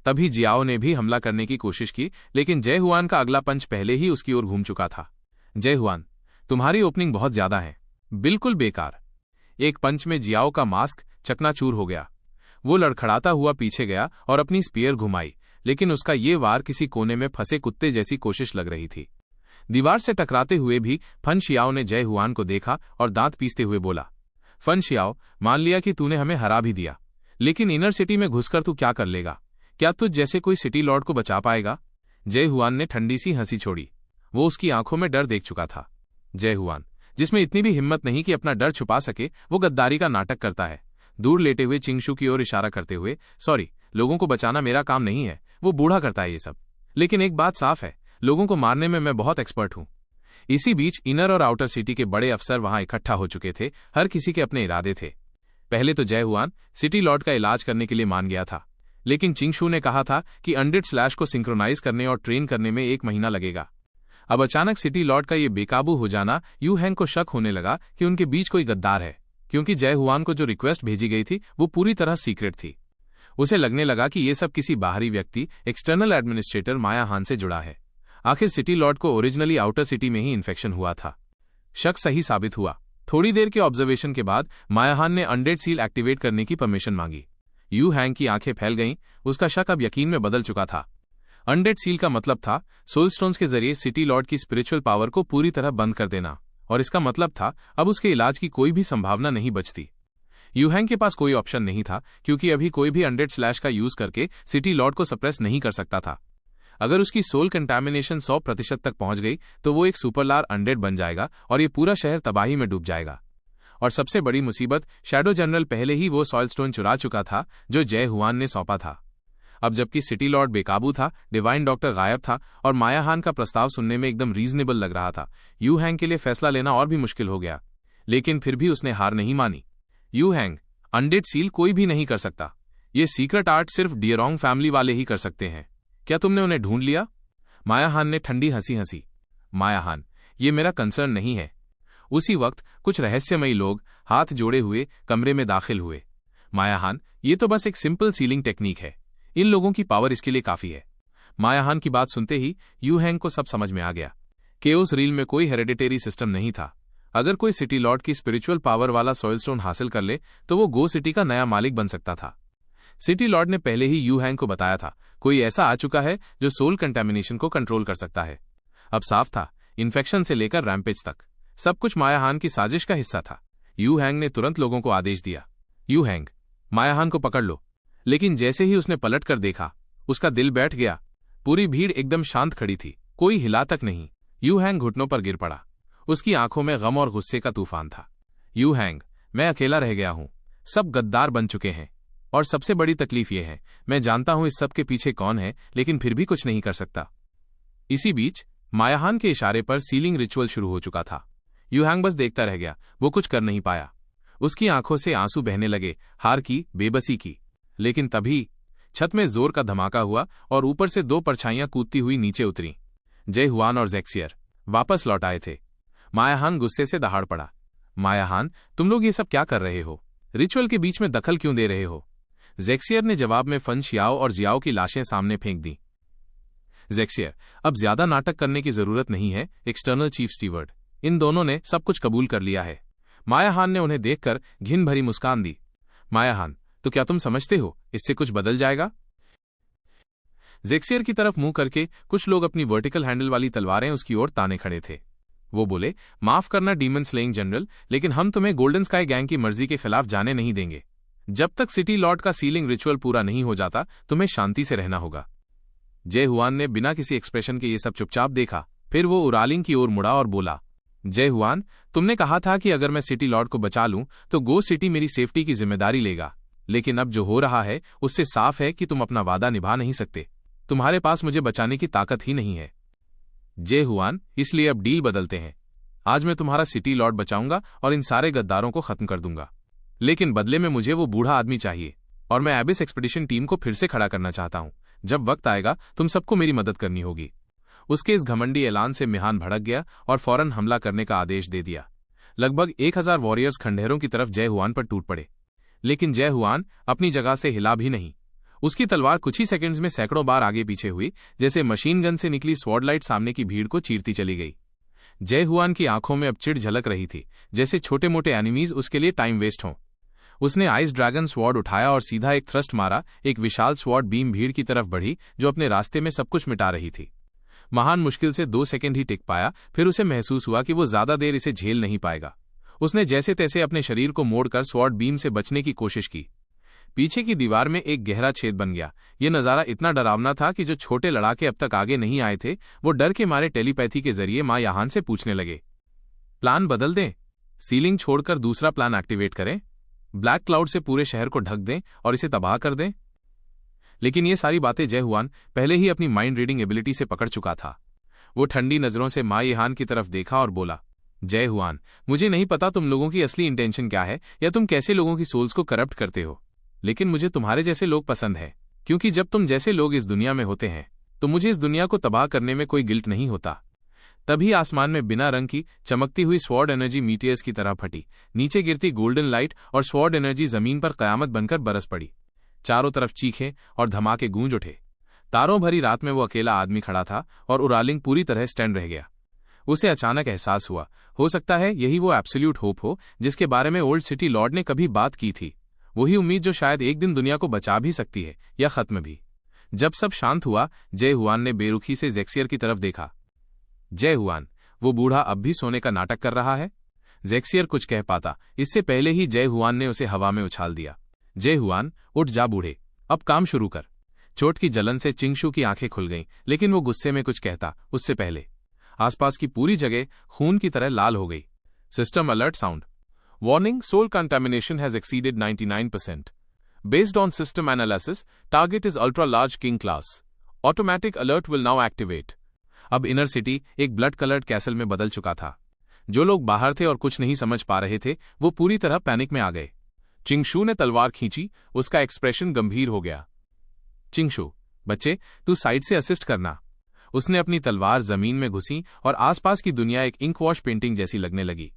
S1: तभी जियाओ ने भी हमला करने की कोशिश की, लेकिन जय हुआन का अगला पंच पहले ही उसकी ओर घूम चुका था। जय हुआन, तुम्हारी ओपनिंग बहुत ज्यादा है, बिल्कुल बेकार। एक पंच में जियाओ का मास्क चकनाचूर हो गया। वो लड़खड़ाता हुआ पीछे गया और अपनी स्पीयर घुमाई, लेकिन उसका ये वार किसी कोने में फंसे कुत्ते जैसी कोशिश लग रही थी। दीवार से टकराते हुए भी फन शियाओ ने जय हुआन को देखा और दांत पीसते हुए बोला, फन शियाओ, मान लिया कि तूने हमें हरा भी दिया, लेकिन इनर सिटी में घुसकर तू क्या कर लेगा? क्या तुझ जैसे कोई सिटी लॉर्ड को बचा पाएगा? जय हुआन ने ठंडी सी हंसी छोड़ी। वो उसकी आंखों में डर देख चुका था। जय हुआन, जिसमें इतनी भी हिम्मत नहीं कि अपना डर छुपा सके, वो गद्दारी का नाटक करता है। दूर लेटे हुए चिंगशु की ओर इशारा करते हुए, सॉरी, लोगों को बचाना मेरा काम नहीं है, वो बूढ़ा करता है ये सब। लेकिन एक बात साफ है, लोगों को मारने में मैं बहुत एक्सपर्ट हूं। इसी बीच इनर और आउटर सिटी के बड़े अफसर वहां इकट्ठा हो चुके थे। हर किसी के अपने इरादे थे। पहले तो जय हुआन सिटी लॉर्ड का इलाज करने के लिए मान गया था, लेकिन चिंगशु ने कहा था कि अनडेड स्लैश को सिंक्रोनाइज करने और ट्रेन करने में 1 महीना लगेगा। अब अचानक सिटी लॉर्ड का ये बेकाबू हो जाना, यू हैंग को शक होने लगा कि उनके बीच कोई गद्दार है, क्योंकि जय हुआन को जो रिक्वेस्ट भेजी गई थी वो पूरी तरह सीक्रेट थी। उसे लगने लगा कि ये सब किसी बाहरी व्यक्ति, एक्सटर्नल एडमिनिस्ट्रेटर माया हान से जुड़ा है। आखिर सिटी लॉर्ड को ओरिजिनली आउटर सिटी में ही इन्फेक्शन हुआ था। शक सही साबित हुआ। थोड़ी देर के ऑब्जर्वेशन के बाद माया हान ने अनडेड सील एक्टिवेट करने की परमिशन मांगी। यू हैंग की आंखें फैल गईं, उसका शक अब यकीन में बदल चुका था। अनडेड सील का मतलब था सोल स्टोन्स के जरिए सिटी लॉर्ड की स्पिरिचुअल पावर को पूरी तरह बंद कर देना, और इसका मतलब था अब उसके इलाज की कोई भी संभावना नहीं बचती। यू हैंग के पास कोई ऑप्शन नहीं था, क्योंकि अभी कोई भी अनडेड स्लैश का यूज करके सिटी लॉर्ड को सप्रेस नहीं कर सकता था। अगर उसकी सोल कंटैमिनेशन 100% तक पहुंच गई तो वो एक सुपरलार अनडेड बन जाएगा और ये पूरा शहर तबाही में डूब जाएगा। और सबसे बड़ी मुसीबत, शैडो जनरल पहले ही वो सॉइल स्टोन चुरा चुका था जो जय हुआन ने सौंपा था। अब जबकि सिटी लॉर्ड बेकाबू था, डिवाइन डॉक्टर गायब था और माया हान का प्रस्ताव सुनने में एकदम रीजनेबल लग रहा था, यू हैंग के लिए फैसला लेना और भी मुश्किल हो गया। लेकिन फिर भी उसने हार नहीं मानी। यू हैंग, अनडेड सील कोई भी नहीं कर सकता। ये सीक्रेट आर्ट सिर्फ डियरोंग फैमिली वाले ही कर सकते हैं। क्या तुमने उन्हें ढूंढ लिया? माया हान ने ठंडी हंसी हंसी। माया हान, ये मेरा कंसर्न नहीं है। उसी वक्त कुछ रहस्यमयी लोग हाथ जोड़े हुए कमरे में दाखिल हुए। माया हान, ये तो बस एक सिंपल सीलिंग टेक्निक है, इन लोगों की पावर इसके लिए काफी है। माया हान की बात सुनते ही यू हैंग को सब समझ में आ गया। केओस रील में कोई हेरेडिटेरी सिस्टम नहीं था। अगर कोई सिटी लॉर्ड की स्पिरिचुअल पावर वाला सॉइल स्टोन हासिल कर ले तो वो गो सिटी का नया मालिक बन सकता था। सिटी लॉर्ड ने पहले ही यू हैंग को बताया था, कोई ऐसा आ चुका है जो सोल कंटैमिनेशन को कंट्रोल कर सकता है। अब साफ था, इन्फेक्शन से लेकर रैम्पेज तक सब कुछ माया हान की साजिश का हिस्सा था। यू हैंग ने तुरंत लोगों को आदेश दिया, यू हैंग, माया हान को पकड़ लो। लेकिन जैसे ही उसने पलट कर देखा, उसका दिल बैठ गया। पूरी भीड़ एकदम शांत खड़ी थी, कोई हिला तक नहीं। यू हैंग घुटनों पर गिर पड़ा। उसकी आंखों में गम और गुस्से का तूफान था। यू हैंग, मैं अकेला रह गया हूं, सब गद्दार बन चुके हैं, और सबसे बड़ी तकलीफ यह है, मैं जानता हूं इस सब के पीछे कौन है, लेकिन फिर भी कुछ नहीं कर सकता। इसी बीच माया हान के इशारे पर सीलिंग रिचुअल शुरू हो चुका था। यू हैंग बस देखता रह गया, वो कुछ कर नहीं पाया। उसकी आंखों से आंसू बहने लगे, हार की, बेबसी की। लेकिन तभी छत में जोर का धमाका हुआ और ऊपर से 2 परछाइयां कूदती हुई नीचे उतरी। जय हुआन और ज़ेक्सियर वापस लौट आए थे। माया हान गुस्से से दहाड़ पड़ा। माया हान, तुम लोग ये सब क्या कर रहे हो? रिचुअल के बीच में दखल क्यों दे रहे हो? ज़ेक्सियर ने जवाब में फन शियाओ और जियाओ की लाशें सामने फेंक दी। ज़ेक्सियर, अब ज्यादा नाटक करने की जरूरत नहीं है, एक्सटर्नल चीफ स्टीवर्ड, इन दोनों ने सब कुछ कबूल कर लिया है। माया हान ने उन्हें देखकर घिन भरी मुस्कान दी। माया हान, तो क्या तुम समझते हो इससे कुछ बदल जाएगा? ज़ेक्सियर की तरफ मुंह करके कुछ लोग अपनी वर्टिकल हैंडल वाली तलवारें उसकी ओर ताने खड़े थे। वो बोले, माफ करना डीमन स्लेइंग जनरल, लेकिन हम तुम्हें गोल्डन स्काई गैंग की मर्जी के खिलाफ जाने नहीं देंगे। जब तक सिटी लॉर्ड का सीलिंग रिचुअल पूरा नहीं हो जाता, तुम्हें शांति से रहना होगा। जय हुआन ने बिना किसी एक्सप्रेशन के ये सब चुपचाप देखा। फिर वो उरालिंग की ओर मुड़ा और बोला, जय हुआन, तुमने कहा था कि अगर मैं सिटी लॉर्ड को बचा लूं तो गो सिटी मेरी सेफ्टी की जिम्मेदारी लेगा, लेकिन अब जो हो रहा है उससे साफ है कि तुम अपना वादा निभा नहीं सकते। तुम्हारे पास मुझे बचाने की ताकत ही नहीं है। जय हुआन, इसलिए अब डील बदलते हैं। आज मैं तुम्हारा सिटी लॉर्ड बचाऊंगा और इन सारे गद्दारों को खत्म कर दूंगा, लेकिन बदले में मुझे वो बूढ़ा आदमी चाहिए और मैं एबिस एक्सपीडिशन टीम को फिर से खड़ा करना चाहता हूं। जब वक्त आएगा तुम सबको मेरी मदद करनी होगी। उसके इस घमंडी ऐलान से मिहान भड़क गया और फौरन हमला करने का आदेश दे दिया। लगभग 1000 वॉरियर्स खंडहरों की तरफ जय हुआन पर टूट पड़े, लेकिन जय हुआन अपनी जगह से हिला भी नहीं। उसकी तलवार कुछ ही सेकंड्स में सैकड़ों बार आगे पीछे हुई, जैसे मशीन गन से निकली स्वॉर्ड लाइट सामने की भीड़ को चीरती चली गई। जय हुआन की आंखों में अब चिढ़ झलक रही थी, जैसे छोटे मोटे एनिमीज उसके लिए टाइम वेस्ट हों। उसने आइस ड्रैगन स्वॉर्ड उठाया और सीधा एक थ्रस्ट मारा। एक विशाल स्वॉर्ड बीम भीड़ की तरफ बढ़ी जो अपने रास्ते में सब कुछ मिटा रही थी। महान मुश्किल से 2 सेकंड ही टिक पाया, फिर उसे महसूस हुआ कि वो ज्यादा देर इसे झेल नहीं पाएगा। उसने जैसे तैसे अपने शरीर को मोड़कर स्वॉर्ड बीम से बचने की कोशिश की। पीछे की दीवार में एक गहरा छेद बन गया। यह नजारा इतना डरावना था कि जो छोटे लड़ाके अब तक आगे नहीं आए थे, वो डर के मारे टेलीपैथी के जरिए मां यहान से पूछने लगे, प्लान बदल दें? सीलिंग छोड़कर दूसरा प्लान एक्टिवेट करें? ब्लैक क्लाउड से पूरे शहर को ढक दें और इसे तबाह कर दें? लेकिन ये सारी बातें जय हुआन पहले ही अपनी माइंड रीडिंग एबिलिटी से पकड़ चुका था। वो ठंडी नजरों से मां यहान की तरफ देखा और बोला, जय हुआन, मुझे नहीं पता तुम लोगों की असली इंटेंशन क्या है या तुम कैसे लोगों की सोल्स को करप्ट करते हो, लेकिन मुझे तुम्हारे जैसे लोग पसंद है, क्योंकि जब तुम जैसे लोग इस दुनिया में होते हैं तो मुझे इस दुनिया को तबाह करने में कोई गिल्ट नहीं होता। तभी आसमान में बिना रंग की चमकती हुई स्वॉर्ड एनर्जी मीटियर्स की तरह फटी। नीचे गिरती गोल्डन लाइट और स्वॉर्ड एनर्जी जमीन पर कयामत बनकर बरस पड़ी। चारों तरफ चीखें और धमाके गूंज उठे। तारों भरी रात में वो अकेला आदमी खड़ा था और उरालिंग पूरी तरह स्टैंड रह गया। उसे अचानक एहसास हुआ, हो सकता है यही वो एब्सोल्यूट होप हो जिसके बारे में ओल्ड सिटी लॉर्ड ने कभी बात की थी। वही उम्मीद जो शायद एक दिन दुनिया को बचा भी सकती है या खत्म भी। जब सब शांत हुआ, जय हुआन ने बेरुखी से जेक्सियर की तरफ देखा। जय हुआन, वो बूढ़ा अब भी सोने का नाटक कर रहा है? जेक्सियर कुछ कह पाता, इससे पहले ही जय हुआन ने उसे हवा में उछाल दिया। जय हुआन, उठ जा बूढ़े, अब काम शुरू कर। चोट की जलन से चिंगशू की आंखें खुल गईं, लेकिन वो गुस्से में कुछ कहता उससे पहले आसपास की पूरी जगह खून की तरह लाल हो गई। System alert sound. Warning, soul contamination has exceeded 99%. Based on system analysis, target is ultra-large king class. Automatic alert will now activate. अब इनर सिटी एक ब्लड कलर्ड कैसल में बदल चुका था। जो लोग बाहर थे और कुछ नहीं समझ पा रहे थे, वो पूरी तरह पैनिक में आ गए। चिंगशू ने तलवार खींची, उसका एक्सप्रेशन गंभीर हो गया। चिंगशू, बच्चे, तू साइड से असिस्ट करना। उसने अपनी तलवार जमीन में घुसी और आसपास की दुनिया एक इंक वॉश पेंटिंग जैसी लगने लगी।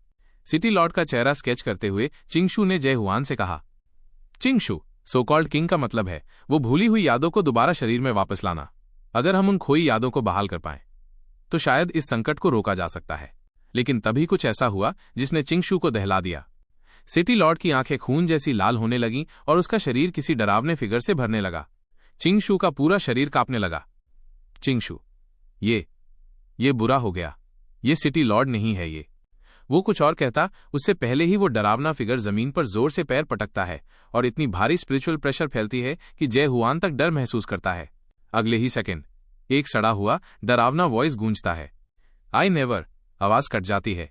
S1: सिटी लॉर्ड का चेहरा स्केच करते हुए चिंगशू ने जय हुआन से कहा, चिंगशू, सो कॉल्ड किंग का मतलब है वो भूली हुई यादों को दोबारा शरीर में वापस लाना। अगर हम उन खोई यादों को बहाल कर पाएं तो शायद इस संकट को रोका जा सकता है। लेकिन तभी कुछ ऐसा हुआ जिसने चिंगशू को दहला दिया। सिटी लॉर्ड की आंखें खून जैसी लाल होने लगीं और उसका शरीर किसी डरावने फिगर से भरने लगा। चिंगशू का पूरा शरीर कांपने लगा। चिंगशू, ये बुरा हो गया। ये सिटी लॉर्ड नहीं है। ये वो कुछ और कहता, उससे पहले ही वो डरावना फिगर जमीन पर जोर से पैर पटकता है और इतनी भारी स्पिरिचुअल प्रेशर फैलती है कि जय हुआन तक डर महसूस करता है। अगले ही सेकंड एक सड़ा हुआ डरावना वॉइस गूंजता है, आई नेवर। आवाज कट जाती है।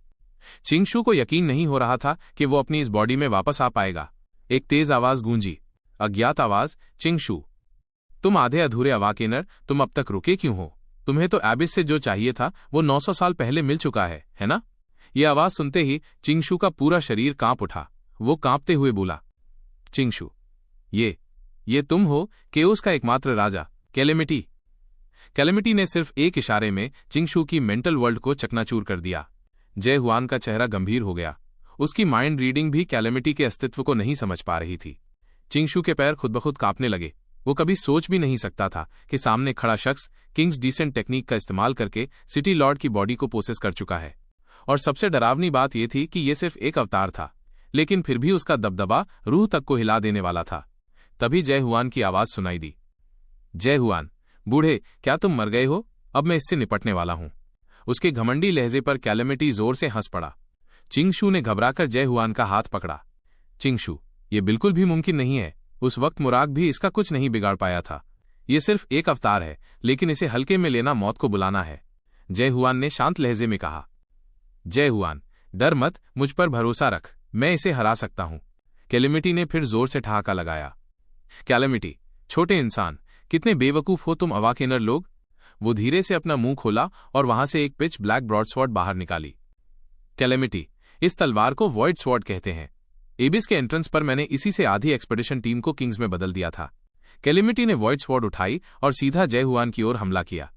S1: चिंगशू को यकीन नहीं हो रहा था कि वो अपनी इस बॉडी में वापस आ पाएगा। एक तेज आवाज गूंजी, अज्ञात आवाज, चिंगशू, तुम आधे अधूरे अवाकेनर, तुम अब तक रुके क्यों हो? तुम्हें तो एबिस से जो चाहिए था वो 900 साल पहले मिल चुका है ना? ये आवाज सुनते ही चिंगशू का पूरा शरीर कांप उठा। वो कांपते हुए बोला, चिंगशू, ये तुम हो केओस का एकमात्र राजा, कैलेमिटी। कैलेमिटी ने सिर्फ एक इशारे में चिंगशू की मेंटल वर्ल्ड को चकनाचूर कर दिया। जय हुआन का चेहरा गंभीर हो गया। उसकी माइंड रीडिंग भी कैलेमिटी के अस्तित्व को नहीं समझ पा रही थी। चिंगशू के पैर खुद ब खुद कांपने लगे। वो कभी सोच भी नहीं सकता था कि सामने खड़ा शख्स किंग्स डिसेंट टेक्निक का इस्तेमाल करके सिटी लॉर्ड की बॉडी को पोसेस कर चुका है। और सबसे डरावनी बात यह थी कि यह सिर्फ एक अवतार था, लेकिन फिर भी उसका दबदबा रूह तक को हिला देने वाला था। तभी जय हुआन की आवाज सुनाई दी, जय हुआन, बूढ़े, क्या तुम मर गए हो? अब मैं इससे निपटने वाला हूं। उसके घमंडी लहजे पर कैलेमिटी जोर से हंस पड़ा। चिंगशू ने घबराकर जय हुआन का हाथ पकड़ा। चिंगशू, ये बिल्कुल भी मुमकिन नहीं है। उस वक्त मुराग भी इसका कुछ नहीं बिगाड़ पाया था। ये सिर्फ एक अवतार है, लेकिन इसे हल्के में लेना मौत को बुलाना है। जय हुआन ने शांत लहजे में कहा। जय हुआन, डर मत, मुझ पर भरोसा रख, मैं इसे हरा सकता हूं। कैलेमिटी ने फिर जोर से ठहाका लगाया। कैलेमिटी, छोटे इंसान, कितने बेवकूफ हो तुम अवाकेनर लोग। वो धीरे से अपना मुंह खोला और वहां से एक पिच ब्लैक ब्रॉडस्वॉर्ड बाहर निकाली। कैलेमिटी, इस तलवार को वॉइड स्वॉर्ड कहते हैं। एबिस के एंट्रेंस पर मैंने इसी से आधी एक्सपेडिशन टीम को किंग्स में बदल दिया था। कैलेमिटी ने वॉइड स्वॉर्ड उठाई और सीधा जय हुआन की ओर हमला किया।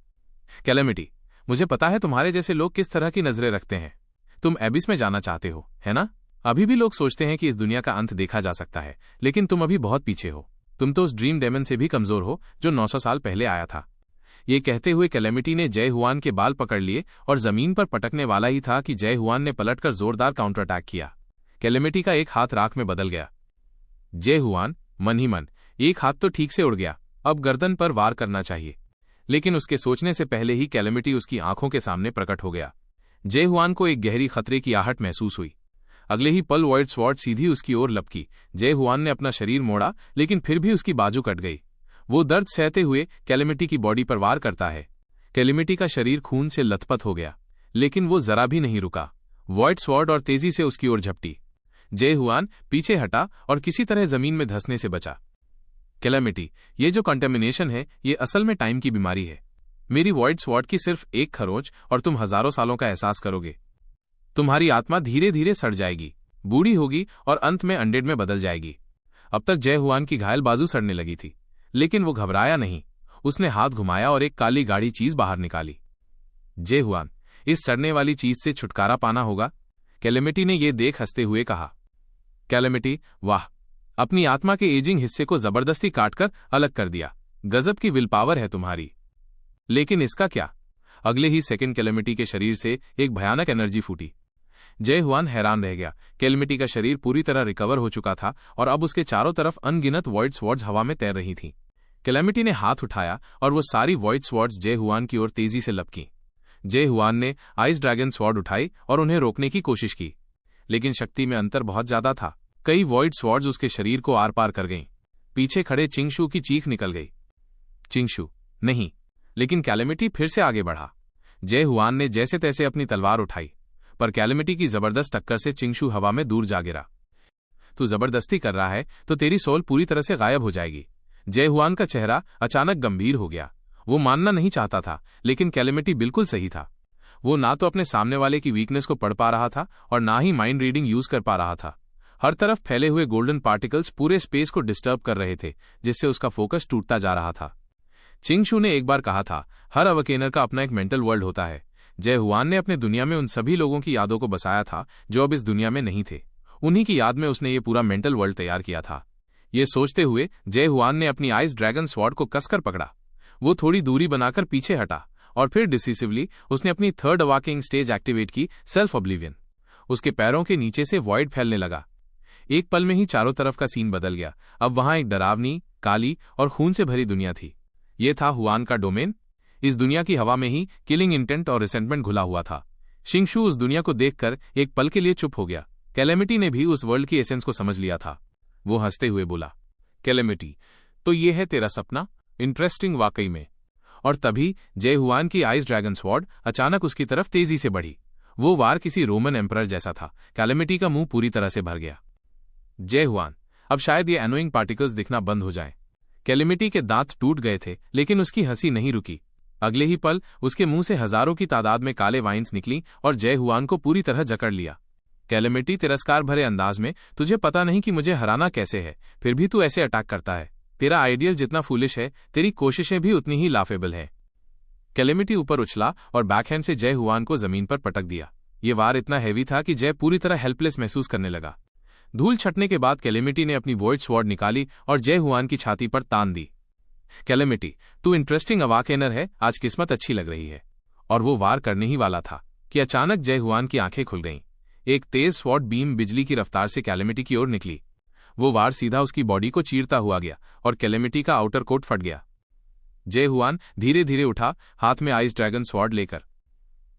S1: कैलेमिटी, मुझे पता है तुम्हारे जैसे लोग किस तरह की नजरें रखते हैं। तुम एबिस में जाना चाहते हो, है ना? अभी भी लोग सोचते हैं कि इस दुनिया का अंत देखा जा सकता है, लेकिन तुम अभी बहुत पीछे हो। तुम तो उस ड्रीम डेमन से भी कमजोर हो जो 900 साल पहले आया था। ये कहते हुए कैलेमिटी ने जय हुआन के बाल पकड़ लिए और जमीन पर पटकने वाला ही था कि जय हुआन ने पलटकर जोरदार काउंटर अटैक किया। कैलेमिटी का एक हाथ राख में बदल गया। जय हुआन मन ही मन, एक हाथ तो ठीक से उड़ गया, अब गर्दन पर वार करना चाहिए। लेकिन उसके सोचने से पहले ही कैलेमिटी उसकी आंखों के सामने प्रकट हो गया। जय हुआन को एक गहरी खतरे की आहट महसूस हुई। अगले ही पल वॉइड स्वॉर्ड सीधी उसकी ओर लपकी। जय हुआन ने अपना शरीर मोड़ा, लेकिन फिर भी उसकी बाजू कट गई। वो दर्द सहते हुए कैलेमिटी की बॉडी पर वार करता है। कैलेमिटी का शरीर खून से लथपथ हो गया, लेकिन वो जरा भी नहीं रुका। वॉइड स्वॉर्ड और तेजी से उसकी ओर झपटी। जय हुआन पीछे हटा और किसी तरह जमीन में धंसने से बचा। कैलेमिटी, ये जो कंटेमिनेशन है, ये असल में टाइम की बीमारी है। मेरी वॉइड स्वॉर्ड की सिर्फ एक खरोंच और तुम हजारों सालों का एहसास करोगे। तुम्हारी आत्मा धीरे धीरे सड़ जाएगी, बूढ़ी होगी और अंत में अनडेड में बदल जाएगी। अब तक जय हुआन की घायल बाजू सड़ने लगी थी, लेकिन वो घबराया नहीं। उसने हाथ घुमाया और एक काली गाढ़ी चीज बाहर निकाली। जय हुआन, इस सड़ने वाली चीज से छुटकारा पाना होगा, कैलेमिटी ने यह देख हंसते हुए कहा। कैलेमिटी, वाह, अपनी आत्मा के एजिंग हिस्से को जबरदस्ती काटकर अलग कर दिया। गजब की विल पावर है तुम्हारी। लेकिन इसका क्या? अगले ही सेकंड कैलेमिटी के शरीर से एक भयानक एनर्जी फूटी। जय हुआन हैरान रह गया। कैलेमिटी का शरीर पूरी तरह रिकवर हो चुका था और अब उसके चारों तरफ अनगिनत वॉइड स्वॉर्ड्स हवा में तैर रही थीं। कैलेमिटी ने हाथ उठाया और वो सारी वॉइड स्वॉर्ड्स जय हुआन की ओर तेजी से लपकीं। जय हुआन ने आइस ड्रैगन स्वॉर्ड उठाई और उन्हें रोकने की कोशिश की, लेकिन शक्ति में अंतर बहुत ज्यादा था। कई वॉइड स्वॉर्ड्स उसके शरीर को आर पार कर गईं। पीछे खड़े चिंगशू की चीख निकल गई। चिंगशू नहीं, लेकिन कैलेमिटी फिर से आगे बढ़ा। जय हुआन ने जैसे तैसे अपनी तलवार उठाई, पर कैलेमिटी की जबरदस्त टक्कर से चिंगशू हवा में दूर जा गिरा। तू जबरदस्ती कर रहा है तो तेरी सोल पूरी तरह से गायब हो जाएगी। जय हुआन का चेहरा अचानक गंभीर हो गया। वो मानना नहीं चाहता था, लेकिन कैलेमिटी बिल्कुल सही था। वो ना तो अपने सामने वाले की वीकनेस को पढ़ पा रहा था और ना ही माइंड रीडिंग यूज कर पा रहा था। हर तरफ फैले हुए गोल्डन पार्टिकल्स पूरे स्पेस को डिस्टर्ब कर रहे थे, जिससे उसका फोकस टूटता जा रहा था। चिंगशू ने एक बार कहा था, हर अवकेनर का अपना एक मेंटल वर्ल्ड होता है। जय हुआन ने अपने दुनिया में उन सभी लोगों की यादों को बसाया था जो अब इस दुनिया में नहीं थे। उन्हीं की याद में उसने ये पूरा मेंटल वर्ल्ड तैयार किया था। ये सोचते हुए जय हुआन ने अपनी आइस ड्रैगन स्वॉर्ड को कसकर पकड़ा। वो थोड़ी दूरी बनाकर पीछे हटा और फिर डिसिसिवली उसने अपनी थर्ड अवाकिंग स्टेज एक्टिवेट की, सेल्फ ऑब्लिवियन। उसके पैरों के नीचे से वॉइड फैलने लगा। एक पल में ही चारों तरफ का सीन बदल गया। अब वहां एक डरावनी, काली और खून से भरी दुनिया थी। ये था हुआन का डोमेन। इस दुनिया की हवा में ही किलिंग इंटेंट और रिसेंटमेंट घुला हुआ था। चिंगशू उस दुनिया को देखकर एक पल के लिए चुप हो गया। कैलेमिटी ने भी उस वर्ल्ड की एसेंस को समझ लिया था। वो हंसते हुए बोला, कैलेमिटी, तो ये है तेरा सपना? इंटरेस्टिंग वाकई में। और तभी जय हुआन की आइस ड्रैगन स्वॉर्ड अचानक उसकी तरफ तेजी से बढ़ी। वो वार किसी रोमन एम्परर जैसा था। कैलेमिटी का मुंह पूरी तरह से भर गया। जय हुआन, अब शायद ये एनोइंग पार्टिकल्स दिखना बंद हो जाएं। कैलेमिटी के दांत टूट गए थे, लेकिन उसकी हंसी नहीं रुकी। अगले ही पल उसके मुंह से हजारों की तादाद में काले वाइन्स निकली और जय हुआन को पूरी तरह जकड़ लिया। कैलेमिटी तिरस्कार भरे अंदाज में, तुझे पता नहीं कि मुझे हराना कैसे है, फिर भी तू ऐसे अटैक करता है। तेरा आइडियल जितना फूलिश है, तेरी कोशिशें भी उतनी ही लाफेबल है। कैलेमिटी ऊपर उछला और बैकहैंड से जय हुआन को जमीन पर पटक दिया। ये वार इतना हैवी था कि जय पूरी तरह हेल्पलेस महसूस करने लगा। धूल छटने के बाद कैलेमिटी ने अपनी वॉइड स्वॉर्ड निकाली और जय हुआन की छाती पर तान दी। कैलेमिटी, तू इंटरेस्टिंग अवाकेनर है, आज किस्मत अच्छी लग रही है। और वो वार करने ही वाला था कि अचानक जय हुआन की आंखें खुल गईं। एक तेज स्वॉर्ड बीम बिजली की रफ्तार से कैलेमिटी की ओर निकली। वो वार सीधा उसकी बॉडी को चीरता हुआ गया और कैलेमिटी का आउटर कोट फट गया। जय हुआन धीरे धीरे उठा, हाथ में आइस ड्रैगन स्वॉर्ड लेकर।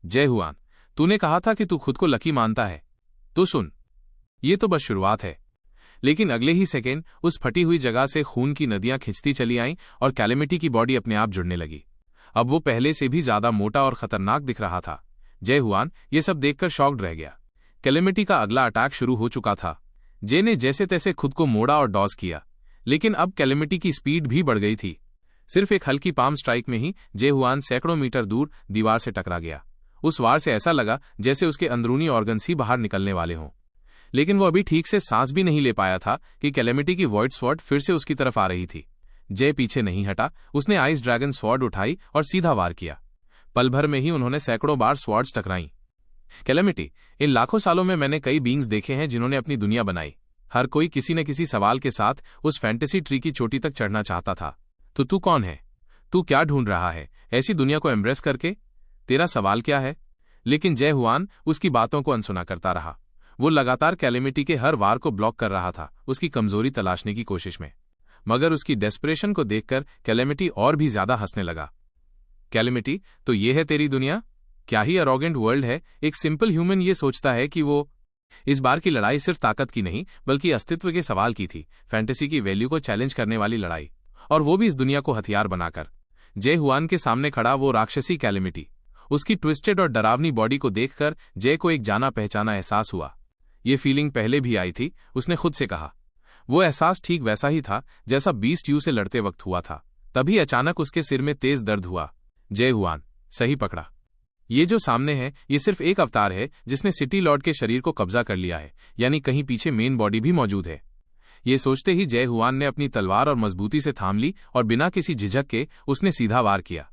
S1: जय हुआन, तूने कहा था कि तू खुद को लकी मानता है, तो सुन, ये तो बस शुरुआत है। लेकिन अगले ही सेकेंड उस फटी हुई जगह से खून की नदियां खिंचती चली आईं और कैलेमिटी की बॉडी अपने आप जुड़ने लगी। अब वो पहले से भी ज्यादा मोटा और खतरनाक दिख रहा था। जय हुआन ये सब देखकर शॉक्ड रह गया। कैलेमिटी का अगला अटैक शुरू हो चुका था। जे ने जैसे तैसे खुद को मोड़ा और डॉज किया, लेकिन अब कैलेमिटी की स्पीड भी बढ़ गई थी। सिर्फ एक हल्की पाम स्ट्राइक में ही जय हुआन सैकड़ों मीटर दूर दीवार से टकरा गया। उस वार से ऐसा लगा जैसे उसके अंदरूनी ऑर्गन्स ही बाहर निकलने वाले हों। लेकिन वो अभी ठीक से सांस भी नहीं ले पाया था कि कैलेमिटी की वॉइड स्वॉर्ड फिर से उसकी तरफ आ रही थी। जय पीछे नहीं हटा, उसने आइस ड्रैगन स्वॉर्ड उठाई और सीधा वार किया। पल भर में ही उन्होंने सैकड़ों बार स्वॉर्ड्स टकराई। कैलेमिटी, इन लाखों सालों में मैंने कई बींग्स देखे हैं जिन्होंने अपनी दुनिया बनाई। हर कोई किसी न किसी सवाल के साथ उस फैंटेसी ट्री की चोटी तक चढ़ना चाहता था। तो तू कौन है? तू क्या ढूंढ रहा है ऐसी दुनिया को एम्ब्रेस करके? तेरा सवाल क्या है? लेकिन जय हुआन उसकी बातों को अनसुना करता रहा। वो लगातार कैलेमिटी के हर वार को ब्लॉक कर रहा था, उसकी कमजोरी तलाशने की कोशिश में। मगर उसकी डेस्परेशन को देखकर कैलेमिटी और भी ज्यादा हंसने लगा। कैलेमिटी, तो ये है तेरी दुनिया? क्या ही अरोगेंट वर्ल्ड है। एक सिंपल ह्यूमन ये सोचता है कि वो। इस बार की लड़ाई सिर्फ ताकत की नहीं बल्कि अस्तित्व के सवाल की थी, फैंटेसी की वैल्यू को चैलेंज करने वाली लड़ाई, और वो भी इस दुनिया को हथियार बनाकर। जय हुआन के सामने खड़ा वो राक्षसी कैलेमिटी, उसकी ट्विस्टेड और डरावनी बॉडी को देखकर जय को एक जाना पहचाना एहसास हुआ। ये फीलिंग पहले भी आई थी, उसने खुद से कहा। वो एहसास ठीक वैसा ही था जैसा बीस्ट यू से लड़ते वक्त हुआ था। तभी अचानक उसके सिर में तेज दर्द हुआ। जय हुआन, सही पकड़ा। ये जो सामने है ये सिर्फ एक अवतार है जिसने सिटी लॉर्ड के शरीर को कब्जा कर लिया है, यानी कहीं पीछे मेन बॉडी भी मौजूद है। ये सोचते ही जय हुआन ने अपनी तलवार और मजबूती से थाम ली और बिना किसी झिझक के उसने सीधा वार किया।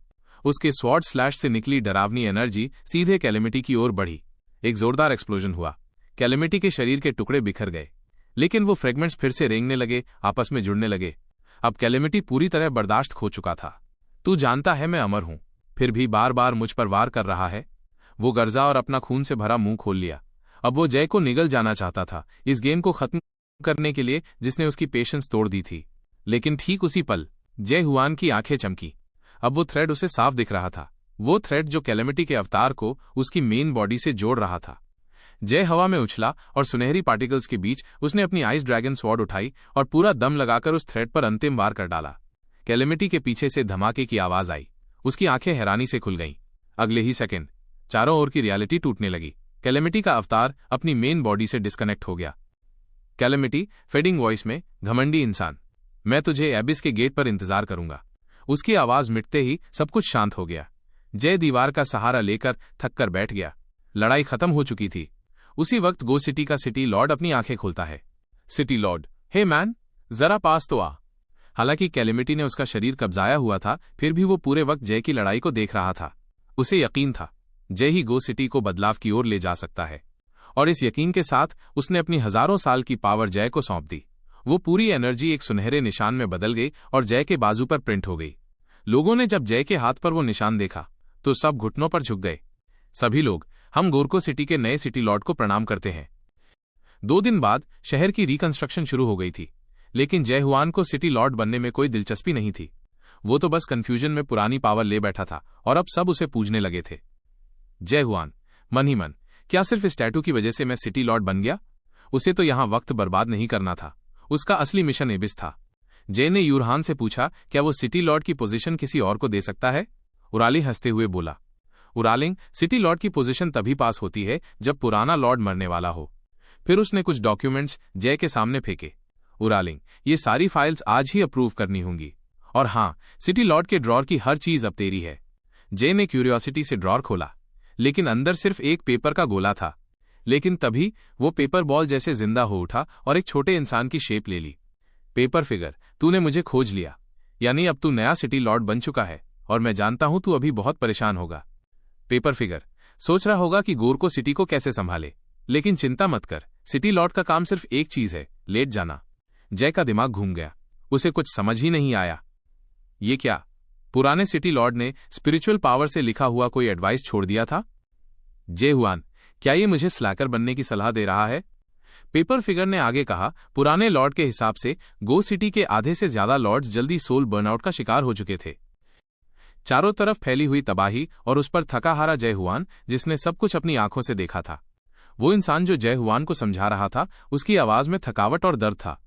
S1: उसके स्वॉर्ड स्लैश से निकली डरावनी एनर्जी सीधे कैलेमिटी की ओर बढ़ी। एक जोरदार एक्सप्लोजन हुआ। कैलेमिटी के शरीर के टुकड़े बिखर गए, लेकिन वो फ्रेगमेंट्स फिर से रेंगने लगे, आपस में जुड़ने लगे। अब कैलेमिटी पूरी तरह बर्दाश्त खो चुका था। तू जानता है मैं अमर हूं, फिर भी बार बार मुझ पर वार कर रहा है। वो गर्जा और अपना खून से भरा मुंह खोल लिया। अब वो जय को निगल जाना चाहता था, इस गेम को खत्म करने के लिए जिसने उसकी पेशेंस तोड़ दी थी। लेकिन ठीक उसी पल जय हुआन की आंखें चमकी। अब वो थ्रेड उसे साफ दिख रहा था, वो थ्रेड जो कैलेमिटी के अवतार को उसकी मेन बॉडी से जोड़ रहा था। जय हवा में उछला और सुनहरी पार्टिकल्स के बीच उसने अपनी आइस ड्रैगन स्वॉर्ड उठाई और पूरा दम लगाकर उस थ्रेड पर अंतिम वार कर डाला। कैलेमिटी के पीछे से धमाके की आवाज आई। उसकी आंखें हैरानी से खुल गईं। अगले ही सेकंड चारों ओर की रियलिटी टूटने लगी। कैलेमिटी का अवतार अपनी मेन बॉडी से डिस्कनेक्ट हो गया। कैलेमिटी फेडिंग वॉइस में, घमंडी इंसान, मैं तुझे एबिस के गेट पर इंतजार करूंगा। उसकी आवाज मिटते ही सब कुछ शांत हो गया। जय दीवार का सहारा लेकर थक कर बैठ गया। लड़ाई खत्म हो चुकी थी। उसी वक्त गो सिटी का सिटी लॉर्ड अपनी आंखें खोलता है। सिटी लॉर्ड, हे मैन, जरा पास तो आ। हालांकि कैलेमिटी ने उसका शरीर कब्जाया हुआ था, फिर भी वो पूरे वक्त जय की लड़ाई को देख रहा था। उसे यकीन था जय ही गो सिटी को बदलाव की ओर ले जा सकता है, और इस यकीन के साथ उसने अपनी हजारों साल की पावर जय को सौंप दी। वो पूरी एनर्जी एक सुनहरे निशान में बदल गई और जय के बाजू पर प्रिंट हो गई। लोगों ने जब जय के हाथ पर वो निशान देखा तो सब घुटनों पर झुक गए। सभी लोग हम गोरको सिटी के नए सिटी लॉर्ड को प्रणाम करते हैं। 2 दिन बाद शहर की रिकंस्ट्रक्शन शुरू हो गई थी, लेकिन जय हुआन को सिटी लॉर्ड बनने में कोई दिलचस्पी नहीं थी। वो तो बस कंफ्यूजन में पुरानी पावर ले बैठा था और अब सब उसे पूजने लगे थे। जय हुआन मन ही मन, क्या सिर्फ इस टैटू की वजह से मैं सिटी लॉर्ड बन गया? उसे तो यहां वक्त बर्बाद नहीं करना था। उसका असली मिशन एबिस था। जय ने यूरहान से पूछा, क्या वो सिटी लॉर्ड की पोजीशन किसी और को दे सकता है? उरालिंग हंसते हुए बोला, उरालिंग, सिटी लॉर्ड की पोजीशन तभी पास होती है जब पुराना लॉर्ड मरने वाला हो। फिर उसने कुछ डॉक्यूमेंट्स जय के सामने फेंके। उरालिंग, ये सारी फाइल्स आज ही अप्रूव करनी होंगी। और हाँ, सिटी लॉर्ड के ड्रॉर की हर चीज अब तेरी है। जय ने क्यूरियोसिटी से ड्रॉर खोला, लेकिन अंदर सिर्फ एक पेपर का गोला था। लेकिन तभी वो पेपर बॉल जैसे जिंदा हो उठा और एक छोटे इंसान की शेप ले ली। पेपर फिगर, तूने मुझे खोज लिया, यानी अब तू नया सिटी लॉर्ड बन चुका है, और मैं जानता हूं तू अभी बहुत परेशान होगा। पेपर फिगर सोच रहा होगा कि गोरको सिटी को कैसे संभाले, लेकिन चिंता मत कर, सिटी लॉर्ड का काम सिर्फ एक चीज है, लेट जाना। जय का दिमाग घूम गया, उसे कुछ समझ ही नहीं आया। ये क्या? पुराने सिटी लॉर्ड ने स्पिरिचुअल पावर से लिखा हुआ कोई एडवाइस छोड़ दिया था? जय हुआन, क्या ये मुझे स्लैकर बनने की सलाह दे रहा है? पेपर फिगर ने आगे कहा, पुराने लॉर्ड के हिसाब से गो सिटी के आधे से ज्यादा लॉर्ड्स जल्दी सोल बर्नआउट का शिकार हो चुके थे। चारों तरफ फैली हुई तबाही और उस पर थका हारा जय हुआन, जिसने सब कुछ अपनी आंखों से देखा था। वो इंसान जो जय हुआन को समझा रहा था, उसकी आवाज में थकावट और दर्द था।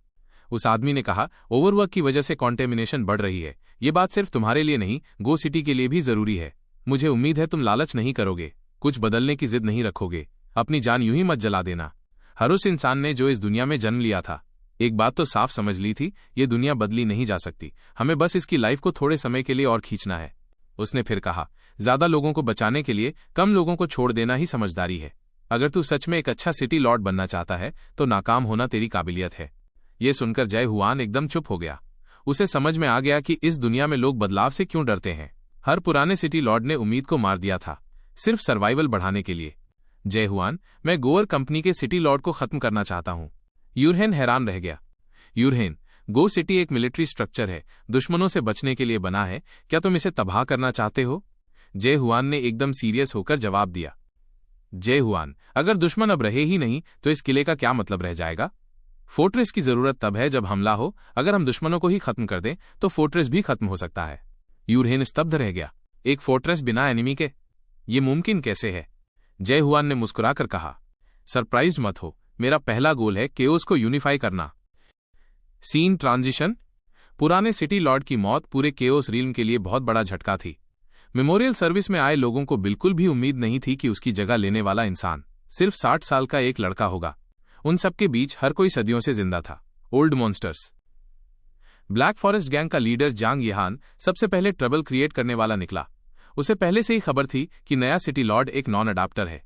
S1: उस आदमी ने कहा, ओवरवर्क की वजह से कॉन्टेमिनेशन बढ़ रही है। ये बात सिर्फ तुम्हारे लिए नहीं, गो सिटी के लिए भी जरूरी है। मुझे उम्मीद है तुम लालच नहीं करोगे, कुछ बदलने की जिद नहीं रखोगे। अपनी जान यूं ही मत जला देना। हर उस इंसान ने जो इस दुनिया में जन्म लिया था, एक बात तो साफ समझ ली थी, ये दुनिया बदली नहीं जा सकती। हमें बस इसकी लाइफ को थोड़े समय के लिए और खींचना है। उसने फिर कहा, ज्यादा लोगों को बचाने के लिए कम लोगों को छोड़ देना ही समझदारी है। अगर तू सच में एक अच्छा सिटी लॉर्ड बनना चाहता है तो नाकाम होना तेरी काबिलियत है। ये सुनकर जय हुआन एकदम चुप हो गया। उसे समझ में आ गया कि इस दुनिया में लोग बदलाव से क्यों डरते हैं। हर पुराने सिटी लॉर्ड ने उम्मीद को मार दिया था, सिर्फ सर्वाइवल बढ़ाने के लिए। जय हुआन, मैं गोअर कंपनी के सिटी लॉर्ड को खत्म करना चाहता हूं। यूरहेन हैरान रह गया। यूरहेन, गो सिटी एक मिलिट्री स्ट्रक्चर है, दुश्मनों से बचने के लिए बना है। क्या तुम इसे तबाह करना चाहते हो? जय हुआन ने एकदम सीरियस होकर जवाब दिया। जय हुआन, अगर दुश्मन अब रहे ही नहीं तो इस किले का क्या मतलब रह जाएगा? फोर्ट्रेस की जरूरत तब है जब हमला हो। अगर हम दुश्मनों को ही खत्म कर दें तो फोर्ट्रेस भी खत्म हो सकता है। यूरहेन स्तब्ध रह गया। एक फोर्ट्रेस बिना एनिमी के? ये मुमकिन कैसे है? जय हुआन ने मुस्कुराकर कहा, सरप्राइज्ड मत हो, मेरा पहला गोल है केओस को यूनिफाई करना। Scene transition. पुराने सिटी लॉर्ड की मौत पूरे केओस रील्म के लिए बहुत बड़ा झटका थी। मेमोरियल सर्विस में आए लोगों को बिल्कुल भी उम्मीद नहीं थी कि उसकी जगह लेने वाला इंसान सिर्फ 60 साल का एक लड़का होगा। उन सबके बीच हर कोई सदियों से जिंदा था। Old monsters. Black forest gang का लीडर जांग यहान सबसे पहले ट्रबल क्रिएट करने वाला निकला। उसे पहले से ही खबर थी कि नया सिटी लॉर्ड एक नॉन अडाप्टर है,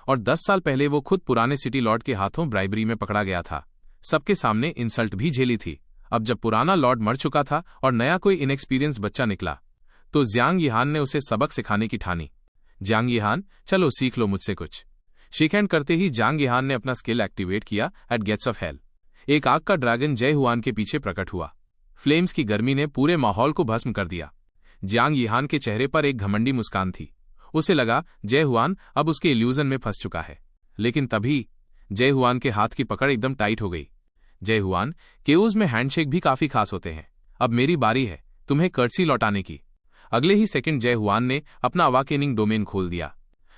S1: और 10 साल पहले वो खुद पुराने सिटी लॉर्ड के हाथों ब्राइबरी में पकड़ा गया था। सबके सामने इंसल्ट भी झेली थी। अब जब पुराना लॉर्ड मर चुका था और नया कोई इनएक्सपीरियंस बच्चा निकला तो जांग यहान ने उसे सबक सिखाने की ठानी। जांग यहान, चलो सीख लो मुझसे कुछ। शेक हैंड करते ही जांग यहान ने अपना स्किल एक्टिवेट किया एट गेट्स ऑफ हेल। एक आग का ड्रैगन जय हुआन के पीछे प्रकट हुआ। फ्लेम्स की गर्मी ने पूरे माहौल को भस्म कर दिया। जांग यहान के चेहरे पर एक घमंडी मुस्कान थी। उसे लगा जय हुआन अब उसके इल्यूजन में फंस चुका है। लेकिन तभी जय हुआन के हाथ की पकड़ एकदम टाइट हो गई। जय हुआन, केओस में हैंडशेक भी काफी खास होते हैं। अब मेरी बारी है तुम्हें कर्टसी लौटाने की। अगले ही सेकंड जय हुआन ने अपना अवाकेनिंग डोमेन खोल दिया।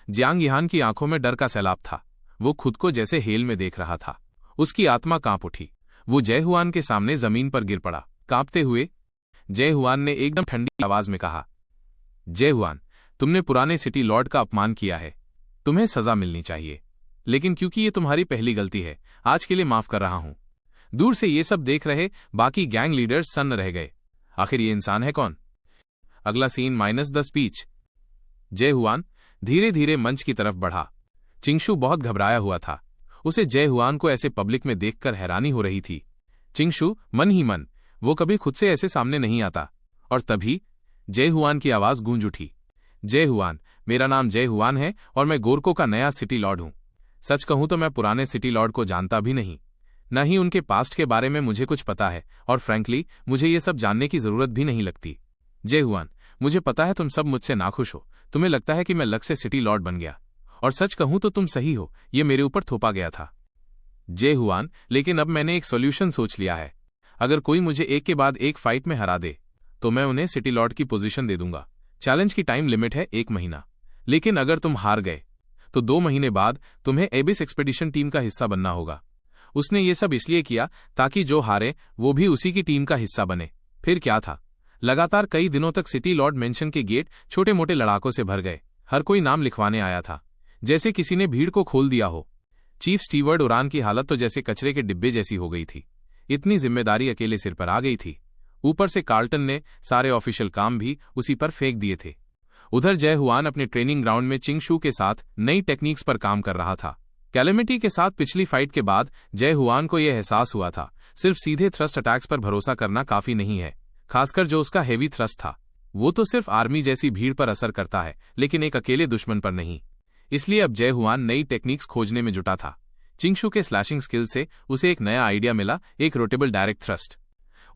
S1: जांग यहान की आंखों में डर का सैलाब था। वो खुद को जैसे हेल में देख रहा था। उसकी आत्मा कांप उठी। वो जय हुआन के सामने जमीन पर गिर पड़ा, कांपते हुए। जय हुआन ने एकदम ठंडी आवाज में कहा, जय हुआन, तुमने पुराने सिटी लॉर्ड का अपमान किया है। तुम्हें सजा मिलनी चाहिए। लेकिन क्योंकि ये तुम्हारी पहली गलती है, आज के लिए माफ कर रहा हूं। दूर से ये सब देख रहे बाकी गैंग लीडर्स सन्न रह गए। आखिर ये इंसान है कौन? अगला सीन -10 स्पीच। जय हुआन धीरे धीरे मंच की तरफ बढ़ा। चिंगशु बहुत घबराया हुआ था। उसे जय हुआन को ऐसे पब्लिक में देखकर हैरानी हो रही थी। चिंगशु मन ही मन, वो कभी खुद से ऐसे सामने नहीं आता। और तभी जय हुआन की आवाज गूंज उठी। जय हुआन, मेरा नाम जय हुआन है और मैं गोरको का नया सिटी लॉर्ड हूं। सच कहूं तो मैं पुराने सिटी लॉर्ड को जानता भी नहीं, न ही उनके पास्ट के बारे में मुझे कुछ पता है, और फ्रैंकली मुझे ये सब जानने की जरूरत भी नहीं लगती। जय हुआन, मुझे पता है तुम सब मुझसे नाखुश हो। तुम्हें लगता है कि मैं लक से सिटी लॉर्ड बन गया, और सच कहूं तो तुम सही हो, ये मेरे ऊपर थोपा गया था। जय हुआन, लेकिन अब मैंने एक सॉल्यूशन सोच लिया है। अगर कोई मुझे एक के बाद एक फाइट में हरा दे तो मैं उन्हें सिटी लॉर्ड की पोजीशन दे दूंगा। चैलेंज की टाइम लिमिट है 1 महीना, लेकिन अगर तुम हार गए तो 2 महीने बाद तुम्हें एबिस एक्सपेडिशन टीम का हिस्सा बनना होगा। उसने ये सब इसलिए किया ताकि जो हारे वो भी उसी की टीम का हिस्सा बने। फिर क्या था, लगातार कई दिनों तक सिटी लॉर्ड मेंशन के गेट छोटे मोटे लड़ाकों से भर गए। हर कोई नाम लिखवाने आया था, जैसे किसी ने भीड़ को खोल दिया हो। चीफ स्टीवर्ड उरान की हालत तो जैसे कचरे के डिब्बे जैसी हो गई थी। इतनी जिम्मेदारी अकेले सिर पर आ गई थी। ऊपर से कार्लटन ने सारे ऑफिशियल काम भी उसी पर फेंक दिए थे। उधर जय हुआन अपने ट्रेनिंग ग्राउंड में चिंगशु के साथ नई टेक्निक्स पर काम कर रहा था। कैलेमिटी के साथ पिछली फाइट के बाद जय हुआन को यह एहसास हुआ था, सिर्फ सीधे थ्रस्ट अटैक्स पर भरोसा करना काफी नहीं है, खासकर जो उसका हेवी थ्रस्ट था। वो तो सिर्फ आर्मी जैसी भीड़ पर असर करता है, लेकिन एक अकेले दुश्मन पर नहीं। इसलिए अब जय हुआन नई टेक्निक्स खोजने में जुटा था। चिंगशु के स्लैशिंग स्किल से उसे एक नया आइडिया मिला, एक रोटेबल डायरेक्ट थ्रस्ट।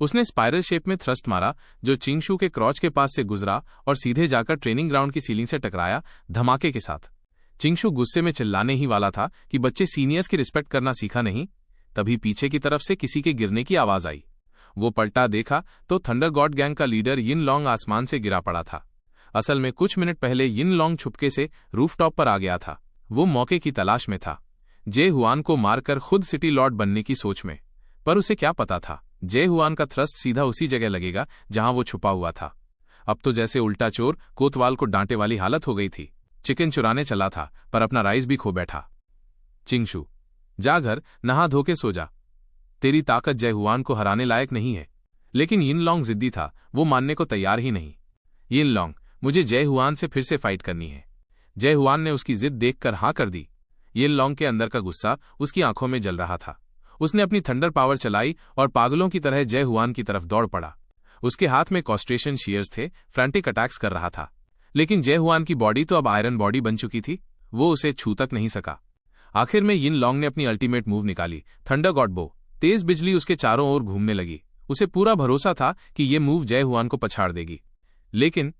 S1: उसने स्पाइरल शेप में थ्रस्ट मारा जो चिंगशु के क्रॉच के पास से गुजरा और सीधे जाकर ट्रेनिंग ग्राउंड की सीलिंग से टकराया, धमाके के साथ। चिंगशु गुस्से में चिल्लाने ही वाला था कि बच्चे सीनियर्स की रिस्पेक्ट करना सीखा नहीं। तभी पीछे की तरफ से किसी के गिरने की आवाज आई। वो पलटा देखा तो थंडर गॉड गैंग का लीडर यिन लॉन्ग आसमान से गिरा पड़ा था। असल में कुछ मिनट पहले यिन लॉन्ग छुपके से रूफटॉप पर आ गया था। वो मौके की तलाश में था, जय हुआन को मारकर खुद सिटी लॉर्ड बनने की सोच में। पर उसे क्या पता था, जय हुआन का थ्रस्ट सीधा उसी जगह लगेगा जहां वो छुपा हुआ था। अब तो जैसे उल्टा चोर कोतवाल को डांटे वाली हालत हो गई थी। चिकन चुराने चला था पर अपना राइस भी खो बैठा। चिंगशु, जा घर नहा धो के सो जा। तेरी ताकत जय हुआन को हराने लायक नहीं है। लेकिन यिन लॉन्ग जिद्दी था, वो मानने को तैयार ही नहीं। यिन लॉन्ग, मुझे जय हुआन से फिर से फाइट करनी है। जय हुआन ने उसकी जिद देखकर हाँ कर दी। यिन लॉन्ग के अंदर का गुस्सा उसकी आंखों में जल रहा था। उसने अपनी थंडर पावर चलाई और पागलों की तरह जय हुआन की तरफ दौड़ पड़ा। उसके हाथ में कॉन्स्ट्रेशन शीयर्स थे, फ्रैंटिक अटैक्स कर रहा था। लेकिन जय हुआन की बॉडी तो अब आयरन बॉडी बन चुकी थी, वो उसे छू तक नहीं सका। आखिर में यिन लॉन्ग ने अपनी अल्टीमेट मूव निकाली, थंडर गॉड बो। तेज बिजली उसके चारों ओर घूमने लगी। उसे पूरा भरोसा था कि ये मूव जय हुआन को पछाड़ देगी, लेकिन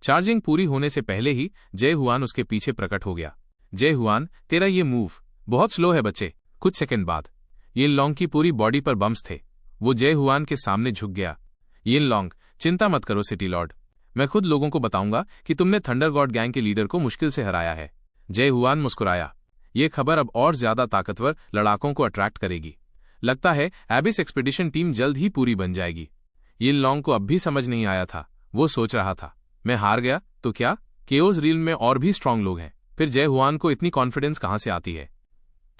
S1: चार्जिंग पूरी होने से पहले ही जय हुआन उसके पीछे प्रकट हो गया। जय हुआन, तेरा ये मूव बहुत स्लो है बच्चे। कुछ सेकंड बाद यिन लॉन्ग की पूरी बॉडी पर बम्स थे। वो जय हुआन के सामने झुक गया। यिन लॉन्ग, चिंता मत करो सिटी लॉर्ड, मैं खुद लोगों को बताऊंगा कि तुमने थंडर गॉड गैंग के लीडर को मुश्किल से हराया है। जय हुआन मुस्कुराया। ये खबर अब और ज्यादा ताकतवर लड़ाकों को अट्रैक्ट करेगी। लगता है एबिस एक्सपीडिशन टीम जल्द ही पूरी बन जाएगी। यिन लॉन्ग को अब भी समझ नहीं आया था। वो सोच रहा था, मैं हार गया तो क्या, केओस रील में और भी स्ट्रांग लोग हैं, फिर जय हुआन को इतनी कॉन्फिडेंस कहां से आती है।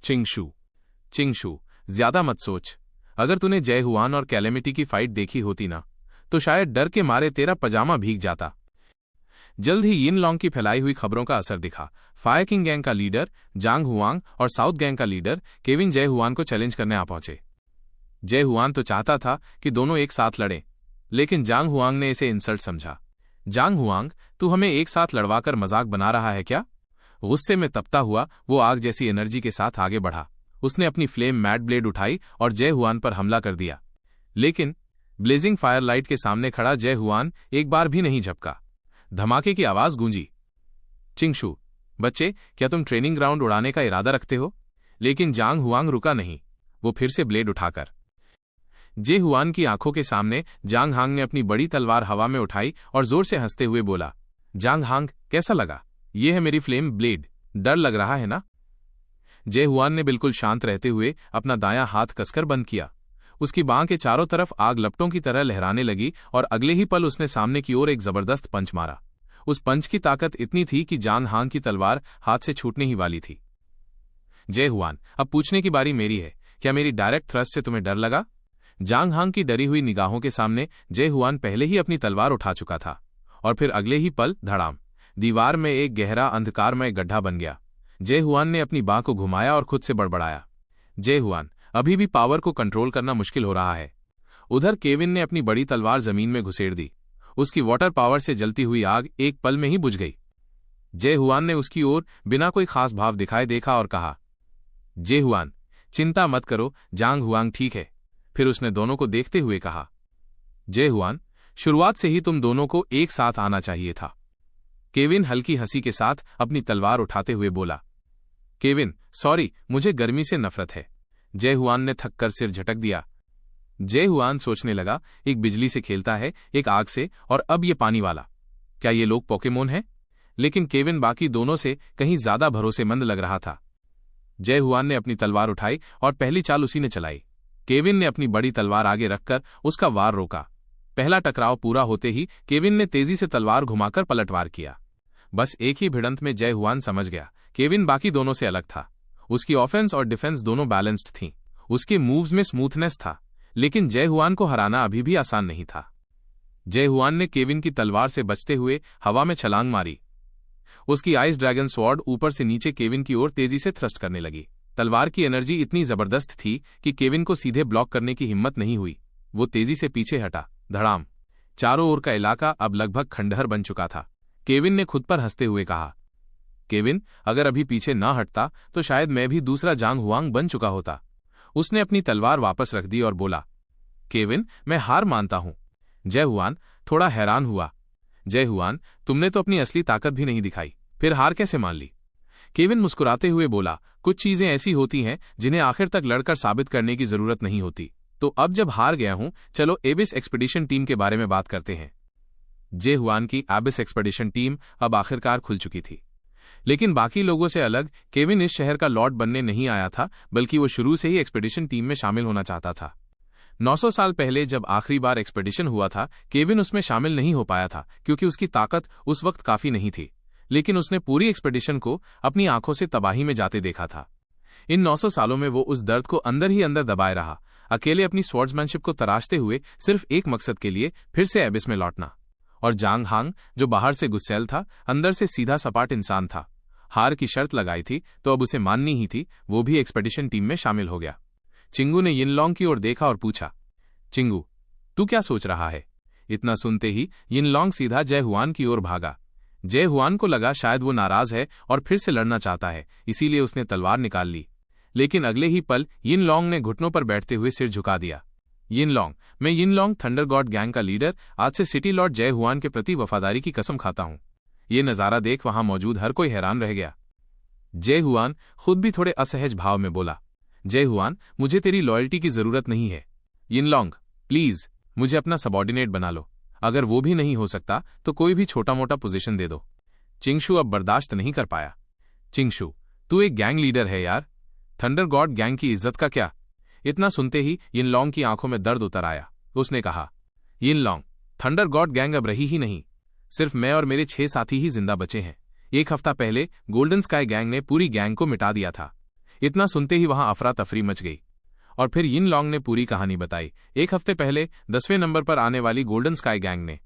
S1: चिंगशू, ज्यादा मत सोच। अगर तूने जय हुआन और कैलेमिटी की फाइट देखी होती ना, तो शायद डर के मारे तेरा पजामा भीग जाता। जल्द ही यिन लॉन्ग की फैलाई हुई खबरों का असर दिखा। फायर किंग गैंग का लीडर जांग हुआंग और साउथ गैंग का लीडर केविन जय हुआन को चैलेंज करने आ पहुंचे। जय हुआन तो चाहता था कि दोनों एक साथ लड़ें, लेकिन जांग हुआंग ने इसे इंसल्ट समझा। जांग हुआंग, तू हमें एक साथ लड़वाकर मजाक बना रहा है क्या? गुस्से में तपता हुआ वो आग जैसी एनर्जी के साथ आगे बढ़ा। उसने अपनी फ्लेम मैट ब्लेड उठाई और जय हुआन पर हमला कर दिया, लेकिन ब्लेजिंग फायरलाइट के सामने खड़ा जय हुआन एक बार भी नहीं झपका। धमाके की आवाज गूंजी। चिंगशू, बच्चे, क्या तुम ट्रेनिंग ग्राउंड उड़ाने का इरादा रखते हो? लेकिन जांग हुआंग रुका नहीं। वो फिर से ब्लेड उठाकर जय हुआन की आंखों के सामने जांग हांग ने अपनी बड़ी तलवार हवा में उठाई और जोर से हंसते हुए बोला, जांग हांग, कैसा लगा? ये है मेरी फ्लेम ब्लेड, डर लग रहा है ना? जय हुआन ने बिल्कुल शांत रहते हुए अपना दायां हाथ कसकर बंद किया। उसकी बांह के चारों तरफ आग लपटों की तरह लहराने लगी और अगले ही पल उसने सामने की ओर एक जबरदस्त पंच मारा। उस पंच की ताकत इतनी थी कि जांग हांग की तलवार हाथ से छूटने ही वाली थी। जय हुआन, अब पूछने की बारी मेरी है, क्या मेरी डायरेक्ट थ्रस्ट से तुम्हें डर लगा? जांग हांग की डरी हुई निगाहों के सामने जय हुआन पहले ही अपनी तलवार उठा चुका था और फिर अगले ही पल धड़ाम, दीवार में एक गहरा अंधकारमय गड्ढा बन गया। जय हुआन ने अपनी बांह को घुमाया और खुद से बड़बड़ाया, जय हुआन, अभी भी पावर को कंट्रोल करना मुश्किल हो रहा है। उधर केविन ने अपनी बड़ी तलवार जमीन में घुसेड़ दी। उसकी वाटर पावर से जलती हुई आग एक पल में ही बुझ गई। जय हुआन ने उसकी ओर बिना कोई खास भाव दिखाए देखा और कहा, जय हुआन, चिंता मत करो, जांग हुआंग ठीक है। फिर उसने दोनों को देखते हुए कहा, जय हुआन, शुरुआत से ही तुम दोनों को एक साथ आना चाहिए था। केविन हल्की हंसी के साथ अपनी तलवार उठाते हुए बोला, केविन, सॉरी, मुझे गर्मी से नफरत है। जय हुआन ने थककर सिर झटक दिया। जय हुआन सोचने लगा, एक बिजली से खेलता है, एक आग से, और अब ये पानी वाला। क्या ये लोग पोकेमोन हैं? लेकिन केविन बाकी दोनों से कहीं ज्यादा भरोसेमंद लग रहा था। जय हुआन ने अपनी तलवार उठाई और पहली चाल उसी ने चलाई। केविन ने अपनी बड़ी तलवार आगे रखकर उसका वार रोका। पहला टकराव पूरा होते ही केविन ने तेजी से तलवार घुमाकर पलटवार किया। बस एक ही भिड़ंत में जय हुआन समझ गया, केविन बाकी दोनों से अलग था। उसकी ऑफेंस और डिफेंस दोनों बैलेंस्ड थीं। उसके मूव्स में स्मूथनेस था, लेकिन जय हुआन को हराना अभी भी आसान नहीं था। जय हुआन ने केविन की तलवार से बचते हुए हवा में छलांग मारी। उसकी आइस ड्रैगन स्वॉर्ड ऊपर से नीचे केविन की ओर तेजी से थ्रस्ट करने लगी। तलवार की एनर्जी इतनी जबरदस्त थी कि केविन को सीधे ब्लॉक करने की हिम्मत नहीं हुई। वो तेजी से पीछे हटा। धड़ाम, चारों ओर का इलाका अब लगभग खंडहर बन चुका था। केविन ने खुद पर हंसते हुए कहा, केविन, अगर अभी पीछे ना हटता तो शायद मैं भी दूसरा जांग हुआंग बन चुका होता। उसने अपनी तलवार वापस रख दी और बोला, केविन, मैं हार मानता हूं। जय हुआन थोड़ा हैरान हुआ। जय हुआन, तुमने तो अपनी असली ताकत भी नहीं दिखाई, फिर हार कैसे मान ली? केविन मुस्कुराते हुए बोला, कुछ चीजें ऐसी होती हैं जिन्हें आखिर तक लड़कर साबित करने की जरूरत नहीं होती। तो अब जब हार गया हूं, चलो एबिस एक्सपीडिशन टीम के बारे में बात करते हैं। जय हुआन की एबिस एक्सपीडिशन टीम अब आखिरकार खुल चुकी थी। लेकिन बाकी लोगों से अलग केविन इस शहर का लॉर्ड बनने नहीं आया था, बल्कि वो शुरू से ही एक्सपीडिशन टीम में शामिल होना चाहता था। 900 साल पहले जब आखिरी बार एक्सपीडिशन हुआ था, केविन उसमें शामिल नहीं हो पाया था क्योंकि उसकी ताकत उस वक्त काफी नहीं थी। लेकिन उसने पूरी एक्सपीडिशन को अपनी आंखों से तबाही में जाते देखा था। इन 900 सालों में वो उस दर्द को अंदर ही अंदर दबाए रहा, अकेले अपनी स्वॉर्ड्समैनशिप को तराशते हुए, सिर्फ एक मकसद के लिए, फिर से एबिस में लौटना। और जांग हांग, जो बाहर से गुस्सैल था, अंदर से सीधा सपाट इंसान था। हार की शर्त लगाई थी तो अब उसे माननी ही थी। वो भी एक्सपेडिशन टीम में शामिल हो गया। चिंगू ने यिनलॉन्ग की ओर देखा और पूछा, चिंगू, तू क्या सोच रहा है? इतना सुनते ही यिनलॉन्ग सीधा जय हुआन की ओर भागा। जय हुआन को लगा शायद वो नाराज है और फिर से लड़ना चाहता है, इसीलिए उसने तलवार निकाल ली। लेकिन अगले ही पल यिनलॉन्ग ने घुटनों पर बैठते हुए सिर झुका दिया। यिनलॉन्ग, मैं यिनलॉन्ग थंडर गॉड गैंग का लीडर आज से सिटी लॉर्ड जय हुआन के प्रति वफादारी की कसम खाता हूं। ये नज़ारा देख वहां मौजूद हर कोई हैरान रह गया। जय हुआन खुद भी थोड़े असहज भाव में बोला, जय हुआन, मुझे तेरी लॉयल्टी की जरूरत नहीं है। यिनलॉन्ग, प्लीज मुझे अपना सबॉर्डिनेट बना लो। अगर वो भी नहीं हो सकता तो कोई भी छोटा मोटा पोजीशन दे दो। चिंगशू अब बर्दाश्त नहीं कर पाया। चिंगशू, तू एक गैंग लीडर है यार, थंडर गॉड गैंग की इज्जत का क्या? इतना सुनते ही यिनलॉन्ग की आंखों में दर्द उतर आया। उसने कहा, यिनलॉन्ग, थंडर गॉड गैंग अब रही ही नहीं, सिर्फ मैं और मेरे 6 साथी ही जिंदा बचे हैं। 1 हफ्ता पहले गोल्डन स्काई गैंग ने पूरी गैंग को मिटा दिया था। इतना सुनते ही वहां अफरा तफरी मच गई और फिर यिनलॉन्ग ने पूरी कहानी बताई। 1 हफ्ते पहले 10वें नंबर पर आने वाली गोल्डन स्काई गैंग ने